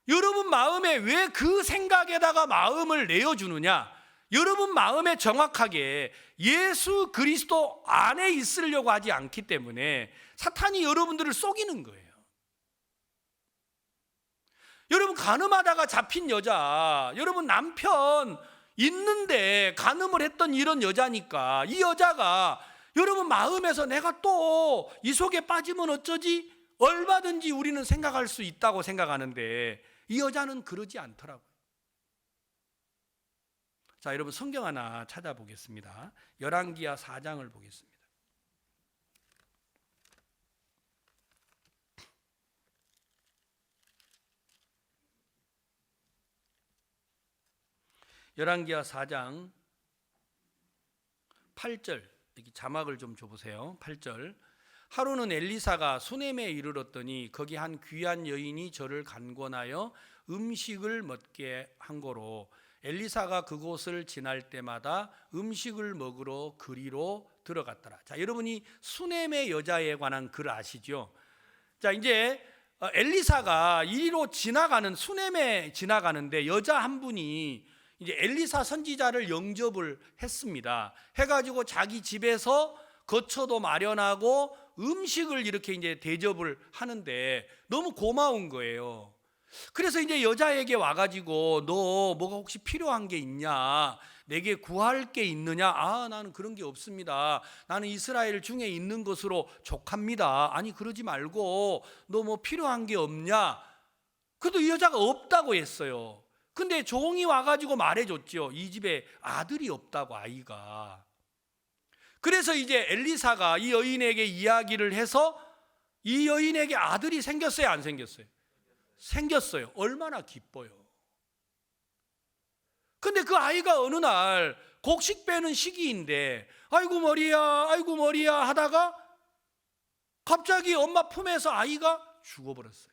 여러분 마음에 왜 그 생각에다가 마음을 내어주느냐? 여러분 마음에 정확하게 예수 그리스도 안에 있으려고 하지 않기 때문에 사탄이 여러분들을 속이는 거예요. 여러분, 간음하다가 잡힌 여자, 여러분 남편 있는데 간음을 했던 이런 여자니까 이 여자가 여러분 마음에서 내가 또 이 속에 빠지면 어쩌지? 얼마든지 우리는 생각할 수 있다고 생각하는데 이 여자는 그러지 않더라고요. 자, 여러분 성경 하나 찾아보겠습니다. 열왕기하 4장을 보겠습니다. 열왕기하 4장 8절, 여기 자막을 좀 줘보세요. 8절. 하루는 엘리사가 수넴에 이르렀더니 거기 한 귀한 여인이 저를 간권하여 음식을 먹게 한 거로 엘리사가 그곳을 지날 때마다 음식을 먹으러 그리로 들어갔더라. 자, 여러분이 수넴의 여자에 관한 글 아시죠? 자, 이제 엘리사가 이리로 지나가는 수넴에 지나가는데 여자 한 분이 이제 엘리사 선지자를 영접을 했습니다. 해가지고 자기 집에서 거처도 마련하고 음식을 이렇게 이제 대접을 하는데 너무 고마운 거예요. 그래서 이제 여자에게 와가지고 너 뭐가 혹시 필요한 게 있냐? 내게 구할 게 있느냐? 아, 나는 그런 게 없습니다. 나는 이스라엘 중에 있는 것으로 족합니다. 아니, 그러지 말고 너 뭐 필요한 게 없냐? 그래도 이 여자가 없다고 했어요. 근데 종이 와가지고 말해줬죠. 이 집에 아들이 없다고, 아이가. 그래서 이제 엘리사가 이 여인에게 이야기를 해서 이 여인에게 아들이 생겼어요, 안 생겼어요? 생겼어요. 얼마나 기뻐요. 근데 그 아이가 어느 날 곡식 빼는 시기인데 아이고 머리야 하다가 갑자기 엄마 품에서 아이가 죽어버렸어요.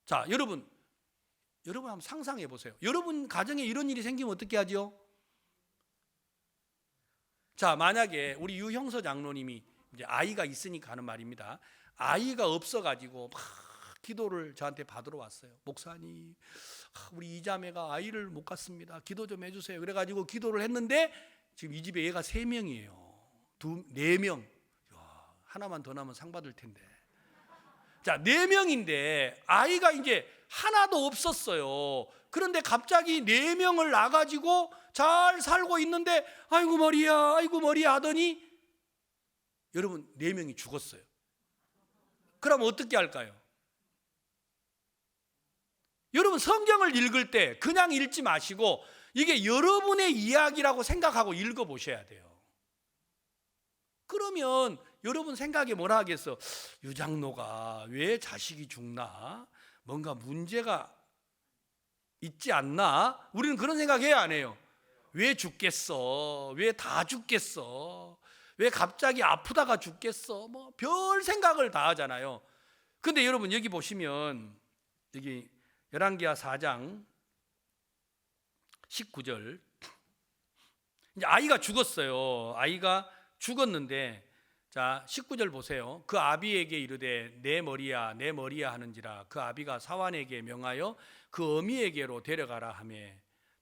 자, 여러분 한번 상상해 보세요. 여러분 가정에 이런 일이 생기면 어떻게 하죠? 자, 만약에 우리 유형서 장로님이 이제 아이가 있으니까 하는 말입니다. 아이가 없어가지고 막 기도를 저한테 받으러 왔어요. 목사님, 우리 이자매가 아이를 못 갖습니다. 기도 좀 해주세요. 그래가지고 기도를 했는데 지금 이 집에 얘가 3명이에요. 4명. 하나만 더 나면 상 받을 텐데. 자, 4명인데 아이가 이제 하나도 없었어요. 그런데 갑자기 4명을 낳아가지고 잘 살고 있는데 아이고 머리야 하더니 여러분 4명이 죽었어요. 그럼 어떻게 할까요? 여러분 성경을 읽을 때 그냥 읽지 마시고 이게 여러분의 이야기라고 생각하고 읽어보셔야 돼요. 그러면 여러분 생각에 뭐라 하겠어? 유장로가 왜 자식이 죽나? 뭔가 문제가 있지 않나? 우리는 그런 생각해야 안 해요? 왜 죽겠어? 왜 다 죽겠어? 왜 갑자기 아프다가 죽겠어? 뭐 별 생각을 다 하잖아요. 근데 여러분 여기 보시면 여기 열왕기하 4장 19절 이제 아이가 죽었어요. 아이가 죽었는데 자, 19절 보세요. 그 아비에게 이르되 내 머리야 내 머리야 하는지라 그 아비가 사환에게 명하여 그 어미에게로 데려가라 하며.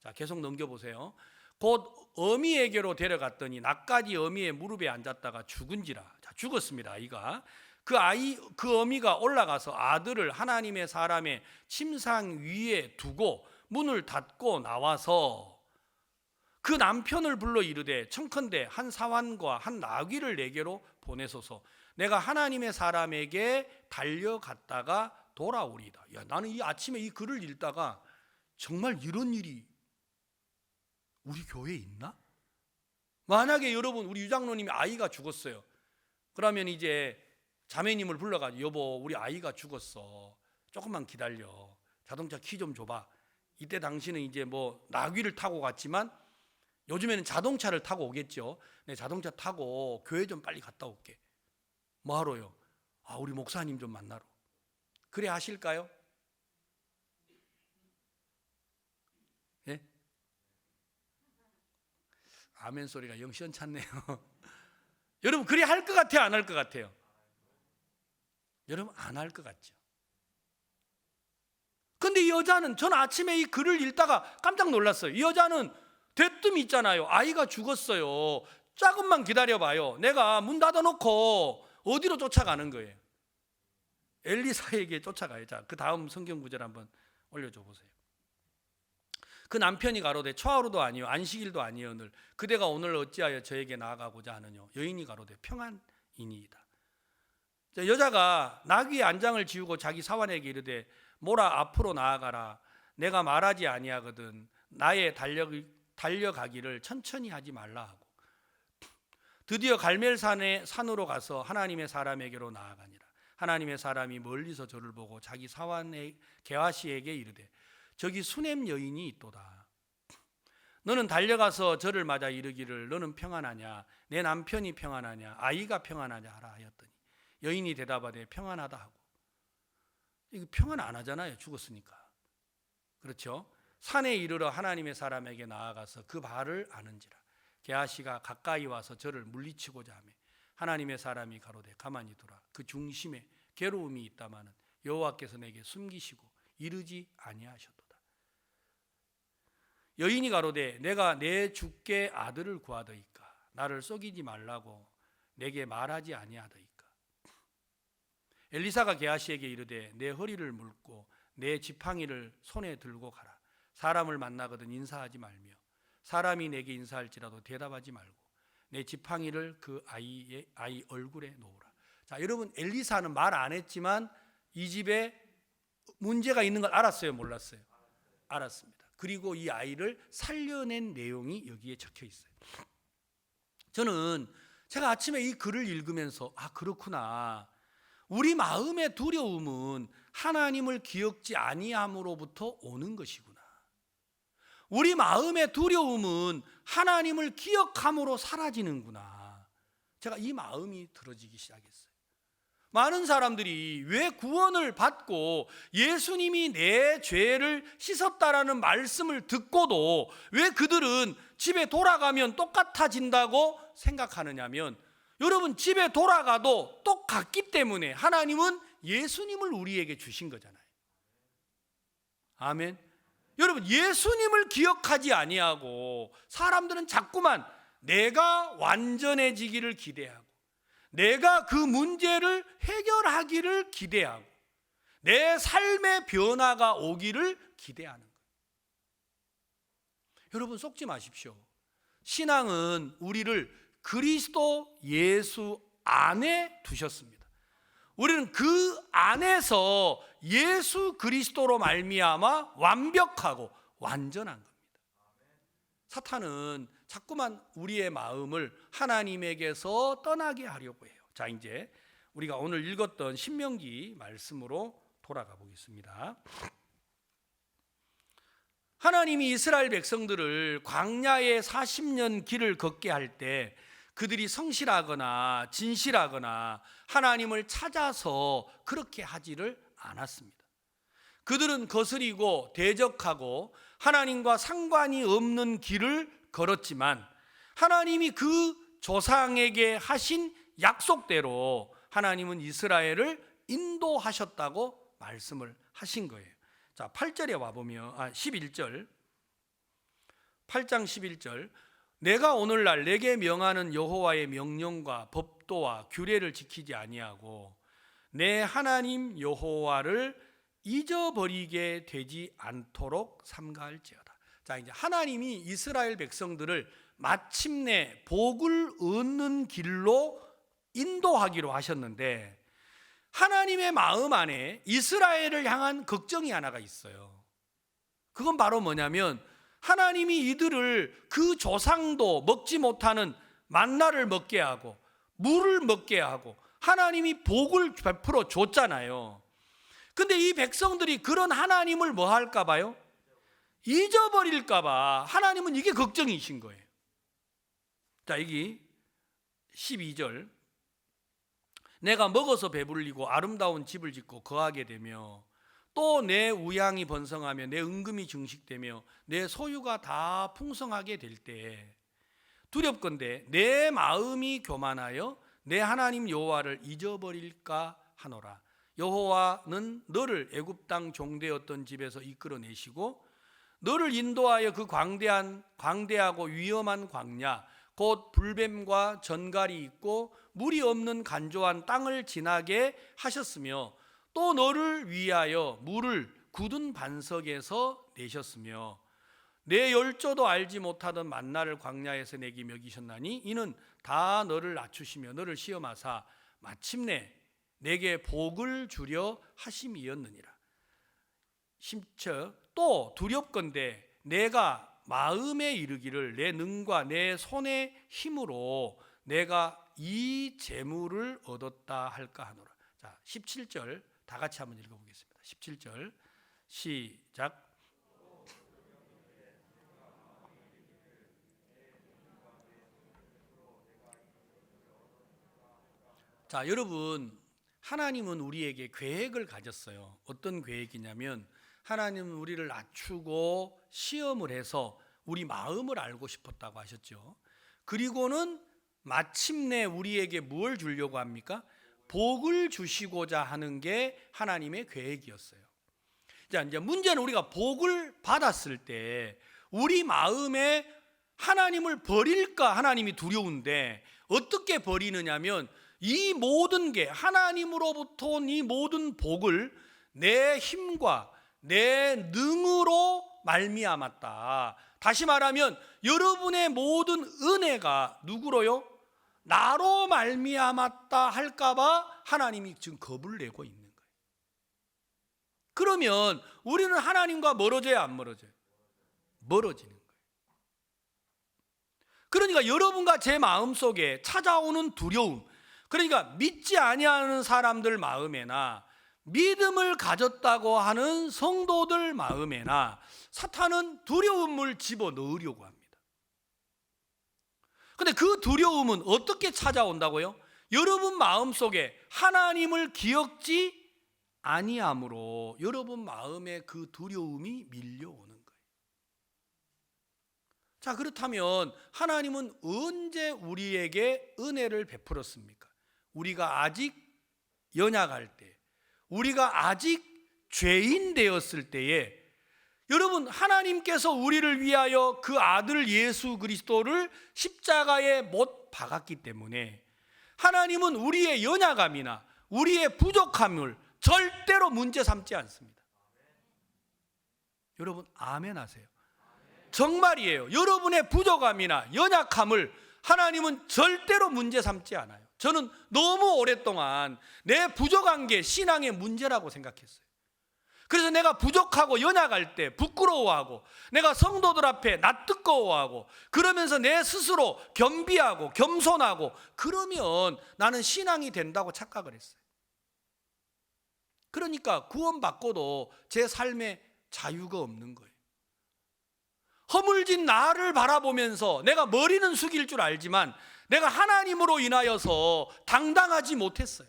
자, 계속 넘겨보세요. 곧 어미에게로 데려갔더니 낮까지 어미의 무릎에 앉았다가 죽은지라. 자, 죽었습니다. 아이가. 그 어미가 올라가서 아들을 하나님의 사람의 침상 위에 두고 문을 닫고 나와서 그 남편을 불러 이르되 청컨대 한 사환과 한 나귀를 내게로 보내소서. 내가 하나님의 사람에게 달려갔다가 돌아오리이다. 야, 나는 이 아침에 이 글을 읽다가 정말 이런 일이 우리 교회에 있나? 만약에 여러분 우리 유장로님이 아이가 죽었어요. 그러면 이제 자매님을 불러가지고 여보 우리 아이가 죽었어. 조금만 기다려. 자동차 키 좀 줘봐. 이때 당신은 이제 뭐 나귀를 타고 갔지만 요즘에는 자동차를 타고 오겠죠. 내 자동차 타고 교회 좀 빨리 갔다 올게. 뭐 하러요? 아, 우리 목사님 좀 만나러. 그래 하실까요? 예? 아멘 소리가 영 시원찮네요. 여러분 그래 할 것 같아요? 안 할 것 같아요? 여러분 안 할 것 같죠? 근데 이 여자는 저는 아침에 이 글을 읽다가 깜짝 놀랐어요. 이 여자는 대뜸 있잖아요. 아이가 죽었어요. 조금만 기다려봐요. 내가 문 닫아놓고 어디로 쫓아가는 거예요? 엘리사에게 쫓아가요. 자, 그 다음 성경 구절 한번 올려줘 보세요. 그 남편이 가로되 초하루도 아니요 안식일도 아니오늘 그대가 오늘 어찌하여 저에게 나아가고자 하느뇨. 여인이 가로되 평안이니이다. 여자가 나귀의 안장을 지우고 자기 사환에게 이르되 모라 앞으로 나아가라. 내가 말하지 아니하거든 나의 달려가기를 천천히 하지 말라 하고 드디어 갈멜산의 산으로 가서 하나님의 사람에게로 나아가니라. 하나님의 사람이 멀리서 저를 보고 자기 사환의 게하시에게 이르되 저기 수넴 여인이 있도다. 너는 달려가서 저를 맞아 이르기를 너는 평안하냐 내 남편이 평안하냐 아이가 평안하냐 하라 하였더니 여인이 대답하되 평안하다 하고. 이거 평안 안 하잖아요. 죽었으니까. 그렇죠? 산에 이르러 하나님의 사람에게 나아가서 그 발을 아는지라. 게하시가 가까이 와서 저를 물리치고자 하며 하나님의 사람이 가로되 가만히 두라. 그 중심에 괴로움이 있다마는 여호와께서 내게 숨기시고 이르지 아니하셨도다. 여인이 가로되 내가 내 주께 아들을 구하더이까 나를 속이지 말라고 내게 말하지 아니하더이까. 엘리사가 게하시에게 이르되 내 허리를 물고 내 지팡이를 손에 들고 가라. 사람을 만나거든 인사하지 말며 사람이 내게 인사할지라도 대답하지 말고 내 지팡이를 그 아이 얼굴에 놓으라. 자, 여러분 엘리사는 말 안 했지만 이 집에 문제가 있는 걸 알았어요? 몰랐어요? 알았습니다. 그리고 이 아이를 살려낸 내용이 여기에 적혀 있어요. 저는 제가 아침에 이 글을 읽으면서 아 그렇구나. 우리 마음의 두려움은 하나님을 기억지 아니함으로부터 오는 것이구나. 우리 마음의 두려움은 하나님을 기억함으로 사라지는구나. 제가 이 마음이 들어지기 시작했어요. 많은 사람들이 왜 구원을 받고 예수님이 내 죄를 씻었다라는 말씀을 듣고도 왜 그들은 집에 돌아가면 똑같아진다고 생각하느냐면 여러분 집에 돌아가도 똑같기 때문에 하나님은 예수님을 우리에게 주신 거잖아요. 아멘. 여러분 예수님을 기억하지 아니하고 사람들은 자꾸만 내가 완전해지기를 기대하고 내가 그 문제를 해결하기를 기대하고 내 삶의 변화가 오기를 기대하는 거예요. 여러분 속지 마십시오. 신앙은 우리를 그리스도 예수 안에 두셨습니다. 우리는 그 안에서 예수 그리스도로 말미암아 완벽하고 완전한 겁니다. 사탄은 자꾸만 우리의 마음을 하나님에게서 떠나게 하려고 해요. 자, 이제 우리가 오늘 읽었던 신명기 말씀으로 돌아가 보겠습니다. 하나님이 이스라엘 백성들을 광야의 40년 길을 걷게 할 때 그들이 성실하거나 진실하거나 하나님을 찾아서 그렇게 하지를 않았습니다. 그들은 거스리고 대적하고 하나님과 상관이 없는 길을 걸었지만 하나님이 그 조상에게 하신 약속대로 하나님은 이스라엘을 인도하셨다고 말씀을 하신 거예요. 자, 8절에 와보면 11절 8장 11절 내가 오늘날 내게 명하는 여호와의 명령과 법도와 규례를 지키지 아니하고 내 하나님 여호와를 잊어버리게 되지 않도록 삼가할지어다. 자, 이제 하나님이 이스라엘 백성들을 마침내 복을 얻는 길로 인도하기로 하셨는데 하나님의 마음 안에 이스라엘을 향한 걱정이 하나가 있어요. 그건 바로 뭐냐면 하나님이 이들을 그 조상도 먹지 못하는 만나를 먹게 하고 물을 먹게 하고 하나님이 복을 베풀어 줬잖아요. 근데 이 백성들이 그런 하나님을 뭐 할까 봐요? 잊어버릴까 봐 하나님은 이게 걱정이신 거예요. 자, 여기 12절 내가 먹어서 배불리고 아름다운 집을 짓고 거하게 되며 또 내 우양이 번성하며 내 은금이 증식되며 내 소유가 다 풍성하게 될 때 두렵건대 내 마음이 교만하여 내 하나님 여호와를 잊어버릴까 하노라. 여호와는 너를 애굽 땅 종되었던 집에서 이끌어내시고 너를 인도하여 그 광대하고 위험한 광야 곧 불뱀과 전갈이 있고 물이 없는 간조한 땅을 지나게 하셨으며 또 너를 위하여 물을 굳은 반석에서 내셨으며 내 열조도 알지 못하던 만나를 광야에서 내게 먹이셨나니 이는 다 너를 낮추시며 너를 시험하사 마침내 내게 복을 주려 하심이었느니라. 심처 또 두렵건대 내가 마음에 이르기를 내 능과 내 손의 힘으로 내가 이 재물을 얻었다 할까 하노라. 자, 17절 다 같이 한번 읽어보겠습니다. 17절 시작. 자, 여러분 하나님은 우리에게 계획을 가졌어요. 어떤 계획이냐면 하나님은 우리를 낮추고 시험을 해서 우리 마음을 알고 싶었다고 하셨죠. 그리고는 마침내 우리에게 뭘 주려고 합니까? 복을 주시고자 하는 게 하나님의 계획이었어요. 자, 이제 문제는 우리가 복을 받았을 때 우리 마음에 하나님을 버릴까 하나님이 두려운데 어떻게 버리느냐면 이 모든 게 하나님으로부터 온 이 모든 복을 내 힘과 내 능으로 말미암았다. 다시 말하면 여러분의 모든 은혜가 누구로요? 나로 말미암았다 할까봐 하나님이 지금 겁을 내고 있는 거예요. 그러면 우리는 하나님과 멀어져야 안 멀어져요? 멀어지는 거예요. 그러니까 여러분과 제 마음속에 찾아오는 두려움, 그러니까 믿지 아니하는 사람들 마음에나 믿음을 가졌다고 하는 성도들 마음에나 사탄은 두려움을 집어넣으려고 합니다. 근데 그 두려움은 어떻게 찾아온다고요? 여러분 마음속에 하나님을 기억지 아니함으로 여러분 마음에 그 두려움이 밀려오는 거예요. 자, 그렇다면 하나님은 언제 우리에게 은혜를 베풀었습니까? 우리가 아직 연약할 때, 우리가 아직 죄인 되었을 때에 여러분 하나님께서 우리를 위하여 그 아들 예수 그리스도를 십자가에 못 박았기 때문에 하나님은 우리의 연약함이나 우리의 부족함을 절대로 문제 삼지 않습니다. 여러분 아멘 하세요. 정말이에요. 여러분의 부족함이나 연약함을 하나님은 절대로 문제 삼지 않아요. 저는 너무 오랫동안 내 부족한 게 신앙의 문제라고 생각했어요. 그래서 내가 부족하고 연약할 때 부끄러워하고 내가 성도들 앞에 낯뜨거워하고 그러면서 내 스스로 겸비하고 겸손하고 그러면 나는 신앙이 된다고 착각을 했어요. 그러니까 구원받고도 제 삶에 자유가 없는 거예요. 허물진 나를 바라보면서 내가 머리는 숙일 줄 알지만 내가 하나님으로 인하여서 당당하지 못했어요.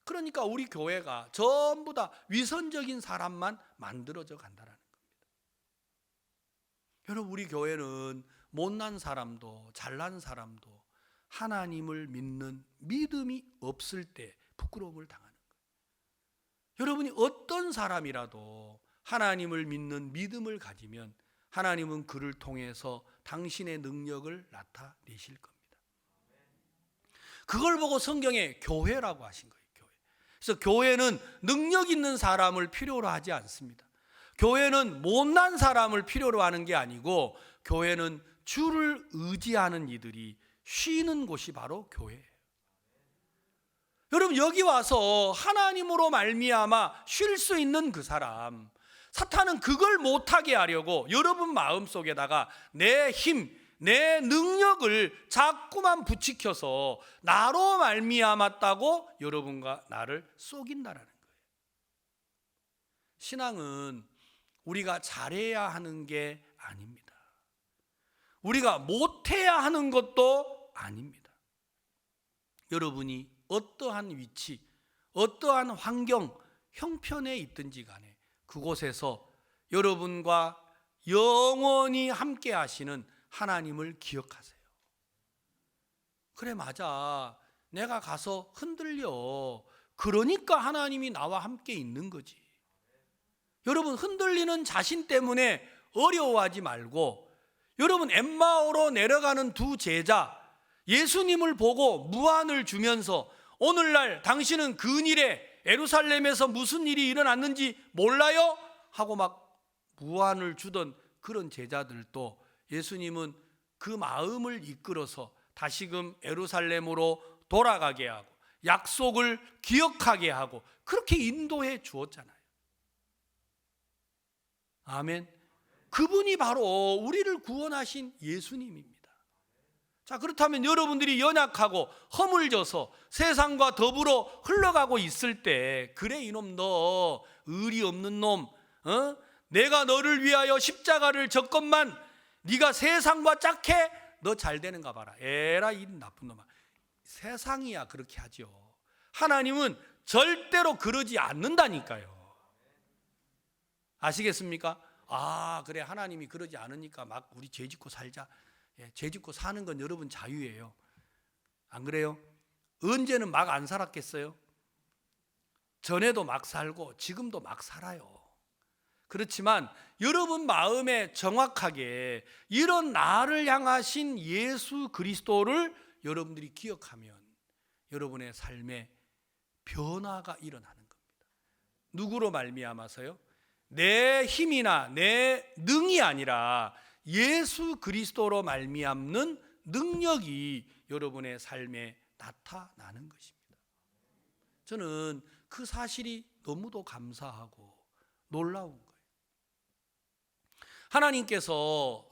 그러니까 우리 교회가 전부 다 위선적인 사람만 만들어져 간다는 겁니다. 여러분 우리 교회는 못난 사람도 잘난 사람도 하나님을 믿는 믿음이 없을 때 부끄러움을 당하는 거예요. 여러분이 어떤 사람이라도 하나님을 믿는 믿음을 가지면 하나님은 그를 통해서 당신의 능력을 나타내실 겁니다. 그걸 보고 성경에 교회라고 하신 거예요. 교회. 그래서 교회는 능력 있는 사람을 필요로 하지 않습니다. 교회는 못난 사람을 필요로 하는 게 아니고 교회는 주를 의지하는 이들이 쉬는 곳이 바로 교회예요. 여러분, 여기 와서 하나님으로 말미암아 쉴 수 있는 그 사람, 사탄은 그걸 못하게 하려고 여러분 마음속에다가 내 힘, 내 능력을 자꾸만 부추겨서 나로 말미암았다고 여러분과 나를 속인다라는 거예요. 신앙은 우리가 잘해야 하는 게 아닙니다. 우리가 못해야 하는 것도 아닙니다. 여러분이 어떠한 위치, 어떠한 환경, 형편에 있든지 간에 그곳에서 여러분과 영원히 함께 하시는 하나님을 기억하세요. 그래, 맞아. 내가 가서 흔들려. 그러니까 하나님이 나와 함께 있는 거지. 여러분, 흔들리는 자신 때문에 어려워하지 말고, 여러분, 엠마오로 내려가는 두 제자, 예수님을 보고 무안을 주면서 오늘날 당신은 근일에 예루살렘에서 무슨 일이 일어났는지 몰라요? 하고 막 무안을 주던 그런 제자들도 예수님은 그 마음을 이끌어서 다시금 예루살렘으로 돌아가게 하고 약속을 기억하게 하고 그렇게 인도해 주었잖아요. 아멘. 그분이 바로 우리를 구원하신 예수님입니다. 자, 그렇다면 여러분들이 연약하고 허물져서 세상과 더불어 흘러가고 있을 때, 그래 이놈 너 의리 없는 놈, 내가 너를 위하여 십자가를 졌건만 네가 세상과 짝해? 너 잘 되는가 봐라. 에라 이 나쁜 놈아. 세상이야 그렇게 하죠. 하나님은 절대로 그러지 않는다니까요. 아시겠습니까? 아, 그래, 하나님이 그러지 않으니까 막 우리 죄 짓고 살자. 죄 짓고 사는 건 여러분 자유예요. 안 그래요? 언제는 막 안 살았겠어요? 전에도 막 살고 지금도 막 살아요. 그렇지만 여러분 마음에 정확하게 이런 나를 향하신 예수 그리스도를 여러분들이 기억하면 여러분의 삶에 변화가 일어나는 겁니다. 누구로 말미암아서요? 내 힘이나 내 능이 아니라 예수 그리스도로 말미암는 능력이 여러분의 삶에 나타나는 것입니다. 저는 그 사실이 너무도 감사하고 놀라운 거예요. 하나님께서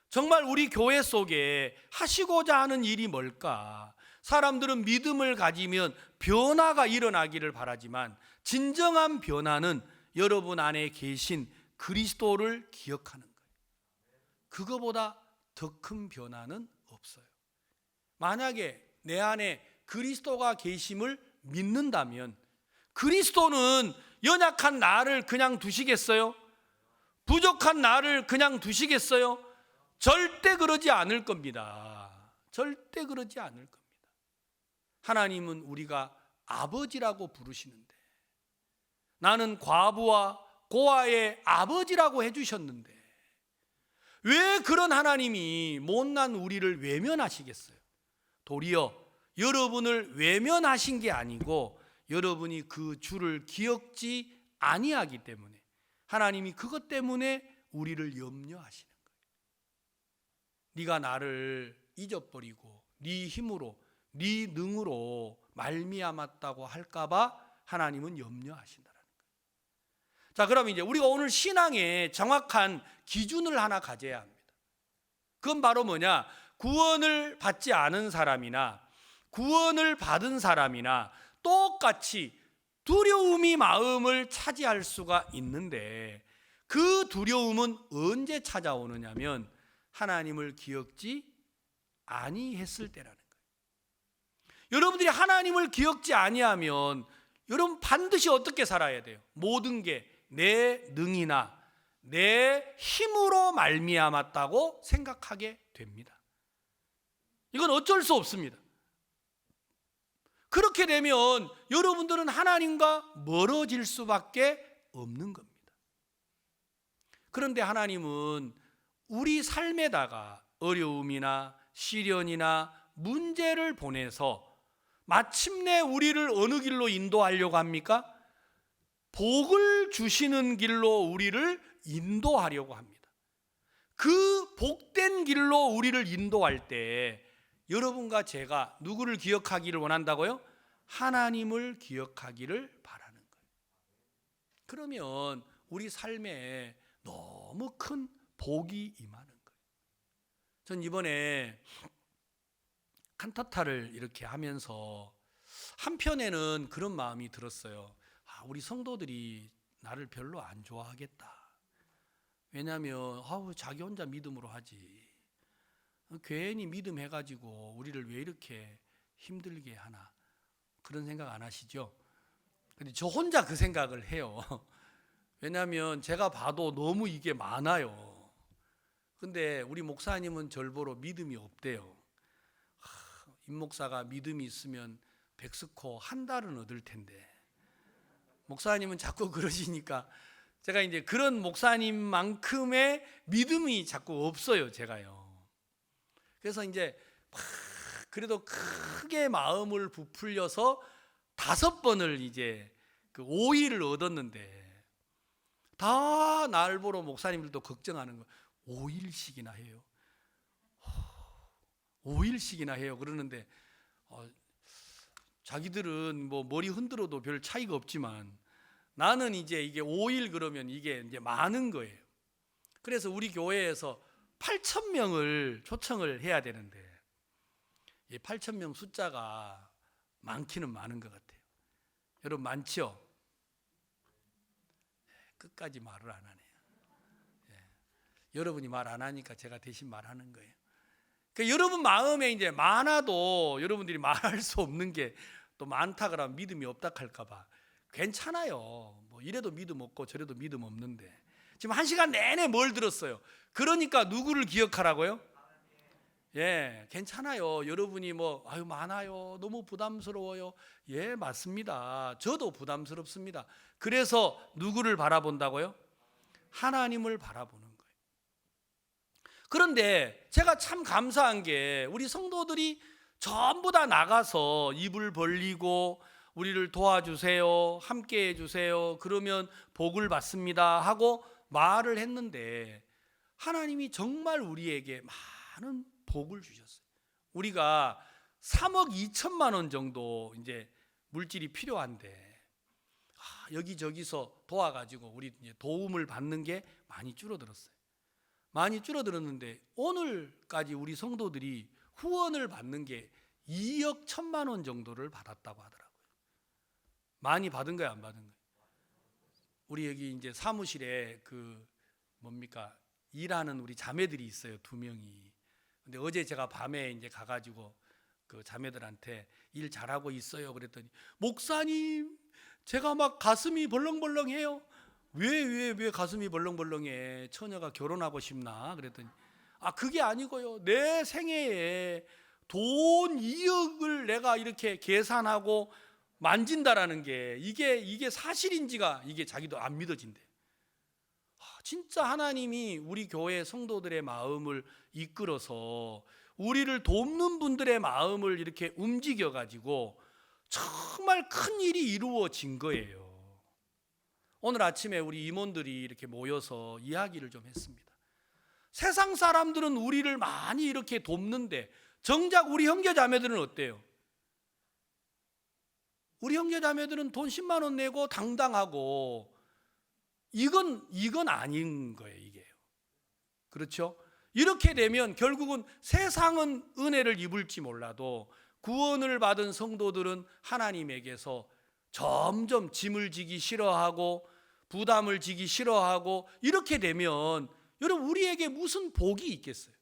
정말 우리 교회 속에 하시고자 하는 일이 뭘까? 사람들은 믿음을 가지면 변화가 일어나기를 바라지만 진정한 변화는 여러분 안에 계신 그리스도를 기억하는 거예요. 그거보다 더 큰 변화는 없어요. 만약에 내 안에 그리스도가 계심을 믿는다면 그리스도는 연약한 나를 그냥 두시겠어요? 부족한 나를 그냥 두시겠어요? 절대 그러지 않을 겁니다. 절대 그러지 않을 겁니다. 하나님은 우리가 아버지라고 부르시는데, 나는 과부와 고아의 아버지라고 해주셨는데 왜 그런 하나님이 못난 우리를 외면하시겠어요? 도리어 여러분을 외면하신 게 아니고 여러분이 그 주를 기억지 아니하기 때문에 하나님이 그것 때문에 우리를 염려하시는 거예요. 네가 나를 잊어버리고 네 힘으로 네 능으로 말미암았다고 할까 봐 하나님은 염려하신다라는 거예요. 자, 그럼 이제 우리가 오늘 신앙의 정확한 기준을 하나 가져야 합니다. 그건 바로 뭐냐? 구원을 받지 않은 사람이나 구원을 받은 사람이나 똑같이 두려움이 마음을 차지할 수가 있는데, 그 두려움은 언제 찾아오느냐면 하나님을 기억지 아니했을 때라는 거예요. 여러분들이 하나님을 기억지 아니하면 여러분 반드시 어떻게 살아야 돼요? 모든 게 내 능이나 내 힘으로 말미암았다고 생각하게 됩니다. 이건 어쩔 수 없습니다. 그렇게 되면 여러분들은 하나님과 멀어질 수밖에 없는 겁니다. 그런데 하나님은 우리 삶에다가 어려움이나 시련이나 문제를 보내서 마침내 우리를 어느 길로 인도하려고 합니까? 복을 주시는 길로 우리를 인도하려고 합니다. 그 복된 길로 우리를 인도할 때 여러분과 제가 누구를 기억하기를 원한다고요? 하나님을 기억하기를 바라는 거예요. 그러면 우리 삶에 너무 큰 복이 임하는 거예요. 전 이번에 칸타타를 이렇게 하면서 한편에는 그런 마음이 들었어요. 우리 성도들이 나를 별로 안 좋아하겠다. 왜냐하면 자기 혼자 믿음으로 하지. 괜히 믿음 해가지고 우리를 왜 이렇게 힘들게 하나, 그런 생각 안 하시죠? 근데 저 혼자 그 생각을 해요. 왜냐하면 제가 봐도 너무 이게 많아요. 근데 우리 목사님은 절 보러 믿음이 없대요. 임 목사가 믿음이 있으면 백스코 한 달은 얻을 텐데, 목사님은 자꾸 그러시니까 제가 이제 그런 목사님만큼의 믿음이 자꾸 없어요, 제가요. 그래서 이제 그래도 크게 마음을 부풀려서 5번을 이제 그 오일을 얻었는데, 다 날 보러 목사님들도 걱정하는 거. 5일씩이나 해요. 5일씩이나 해요. 그러는데 자기들은 뭐 머리 흔들어도 별 차이가 없지만 나는 이제 이게 5일 그러면 이게 이제 많은 거예요. 그래서 우리 교회에서 8,000명을 초청을 해야 되는데, 이 8,000명 숫자가 많기는 많은 것 같아요. 여러분 많죠? 끝까지 말을 안 하네요. 여러분이 말 안 하니까 제가 대신 말하는 거예요. 그러니까 여러분 마음에 이제 많아도 여러분들이 말할 수 없는 게 또 많다 그러면 믿음이 없다 할까봐 괜찮아요. 뭐 이래도 믿음 없고 저래도 믿음 없는데 지금 1시간 내내 뭘 들었어요? 그러니까 누구를 기억하라고요? 괜찮아요. 여러분이 많아요. 너무 부담스러워요. 맞습니다. 저도 부담스럽습니다. 그래서 누구를 바라본다고요? 하나님을 바라보는 거예요. 그런데 제가 참 감사한 게 우리 성도들이 전부 다 나가서 입을 벌리고 우리를 도와주세요, 함께 해주세요, 그러면 복을 받습니다 하고 말을 했는데, 하나님이 정말 우리에게 많은 복을 주셨어요. 우리가 3억 2천만 원 정도 이제 물질이 필요한데 여기저기서 도와가지고 우리 이제 도움을 받는 게 많이 줄어들었어요. 많이 줄어들었는데 오늘까지 우리 성도들이 후원을 받는 게 2억 1천만 원 정도를 받았다고 하더라고요. 많이 받은 거예요, 안 받은 거예요? 우리 여기 이제 사무실에 일하는 우리 자매들이 있어요, 2명이. 근데 어제 제가 밤에 이제 가가지고 그 자매들한테 일 잘하고 있어요 그랬더니, 목사님 제가 막 가슴이 벌렁벌렁해요. 왜 가슴이 벌렁벌렁해? 처녀가 결혼하고 싶나? 그랬더니 그게 아니고요, 내 생애에 돈 2억을 내가 이렇게 계산하고 만진다라는 게 이게 사실인지가 이게 자기도 안 믿어진대. 진짜 하나님이 우리 교회 성도들의 마음을 이끌어서 우리를 돕는 분들의 마음을 이렇게 움직여 가지고 정말 큰 일이 이루어진 거예요. 오늘 아침에 우리 임원들이 이렇게 모여서 이야기를 좀 했습니다. 세상 사람들은 우리를 많이 이렇게 돕는데 정작 우리 형제자매들은 어때요? 우리 형제자매들은 돈 10만 원 내고 당당하고, 이건 아닌 거예요, 이게요. 그렇죠? 이렇게 되면 결국은 세상은 은혜를 입을지 몰라도 구원을 받은 성도들은 하나님에게서 점점 짐을 지기 싫어하고 부담을 지기 싫어하고, 이렇게 되면 여러분 우리에게 무슨 복이 있겠어요?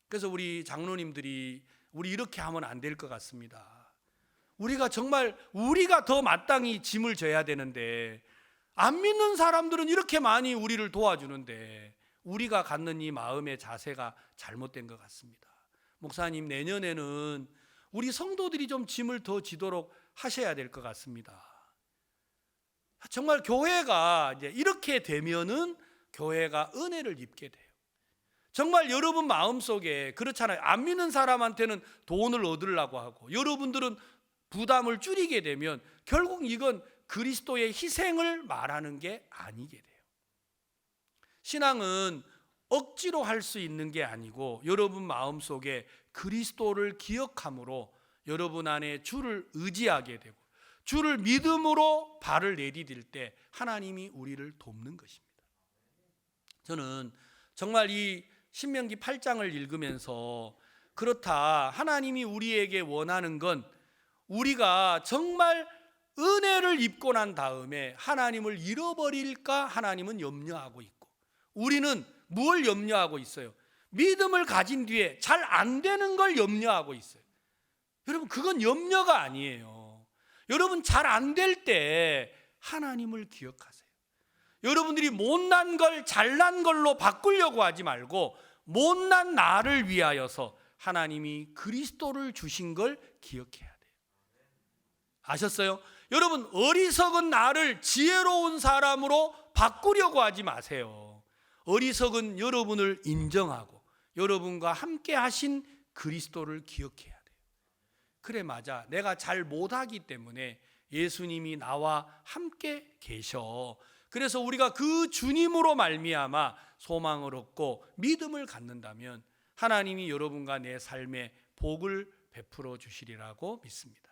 그래서 우리 장로님들이 우리 이렇게 하면 안 될 것 같습니다. 우리가 더 마땅히 짐을 져야 되는데, 안 믿는 사람들은 이렇게 많이 우리를 도와주는데 우리가 갖는 이 마음의 자세가 잘못된 것 같습니다. 목사님, 내년에는 우리 성도들이 좀 짐을 더 지도록 하셔야 될 것 같습니다. 정말 교회가 이제 이렇게 되면은 교회가 은혜를 입게 돼요. 정말 여러분 마음속에 그렇잖아요. 안 믿는 사람한테는 돈을 얻으려고 하고, 여러분들은 부담을 줄이게 되면 결국 이건 그리스도의 희생을 말하는 게 아니게 돼요. 신앙은 억지로 할 수 있는 게 아니고 여러분 마음속에 그리스도를 기억함으로 여러분 안에 주를 의지하게 되고 주를 믿음으로 발을 내디딜 때 하나님이 우리를 돕는 것입니다. 저는 정말 이 신명기 8장을 읽으면서 그렇다, 하나님이 우리에게 원하는 건 우리가 정말 은혜를 입고 난 다음에 하나님을 잃어버릴까 하나님은 염려하고 있고, 우리는 뭘 염려하고 있어요? 믿음을 가진 뒤에 잘 안 되는 걸 염려하고 있어요. 여러분, 그건 염려가 아니에요. 여러분, 잘 안 될 때 하나님을 기억하세요. 여러분들이 못난 걸 잘난 걸로 바꾸려고 하지 말고 못난 나를 위하여서 하나님이 그리스도를 주신 걸 기억해야 돼요. 아셨어요? 여러분, 어리석은 나를 지혜로운 사람으로 바꾸려고 하지 마세요. 어리석은 여러분을 인정하고 여러분과 함께 하신 그리스도를 기억해야 돼요. 그래, 맞아, 내가 잘 못하기 때문에 예수님이 나와 함께 계셔. 그래서 우리가 그 주님으로 말미암아 소망을 얻고 믿음을 갖는다면 하나님이 여러분과 내 삶에 복을 베풀어 주시리라고 믿습니다.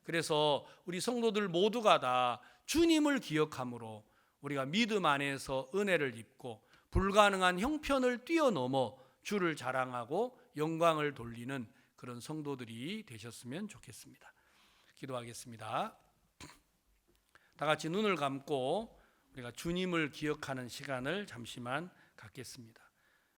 그래서 우리 성도들 모두가 다 주님을 기억함으로 우리가 믿음 안에서 은혜를 입고 불가능한 형편을 뛰어넘어 주를 자랑하고 영광을 돌리는 그런 성도들이 되셨으면 좋겠습니다. 기도하겠습니다. 다 같이 눈을 감고 우리가 주님을 기억하는 시간을 잠시만 갖겠습니다.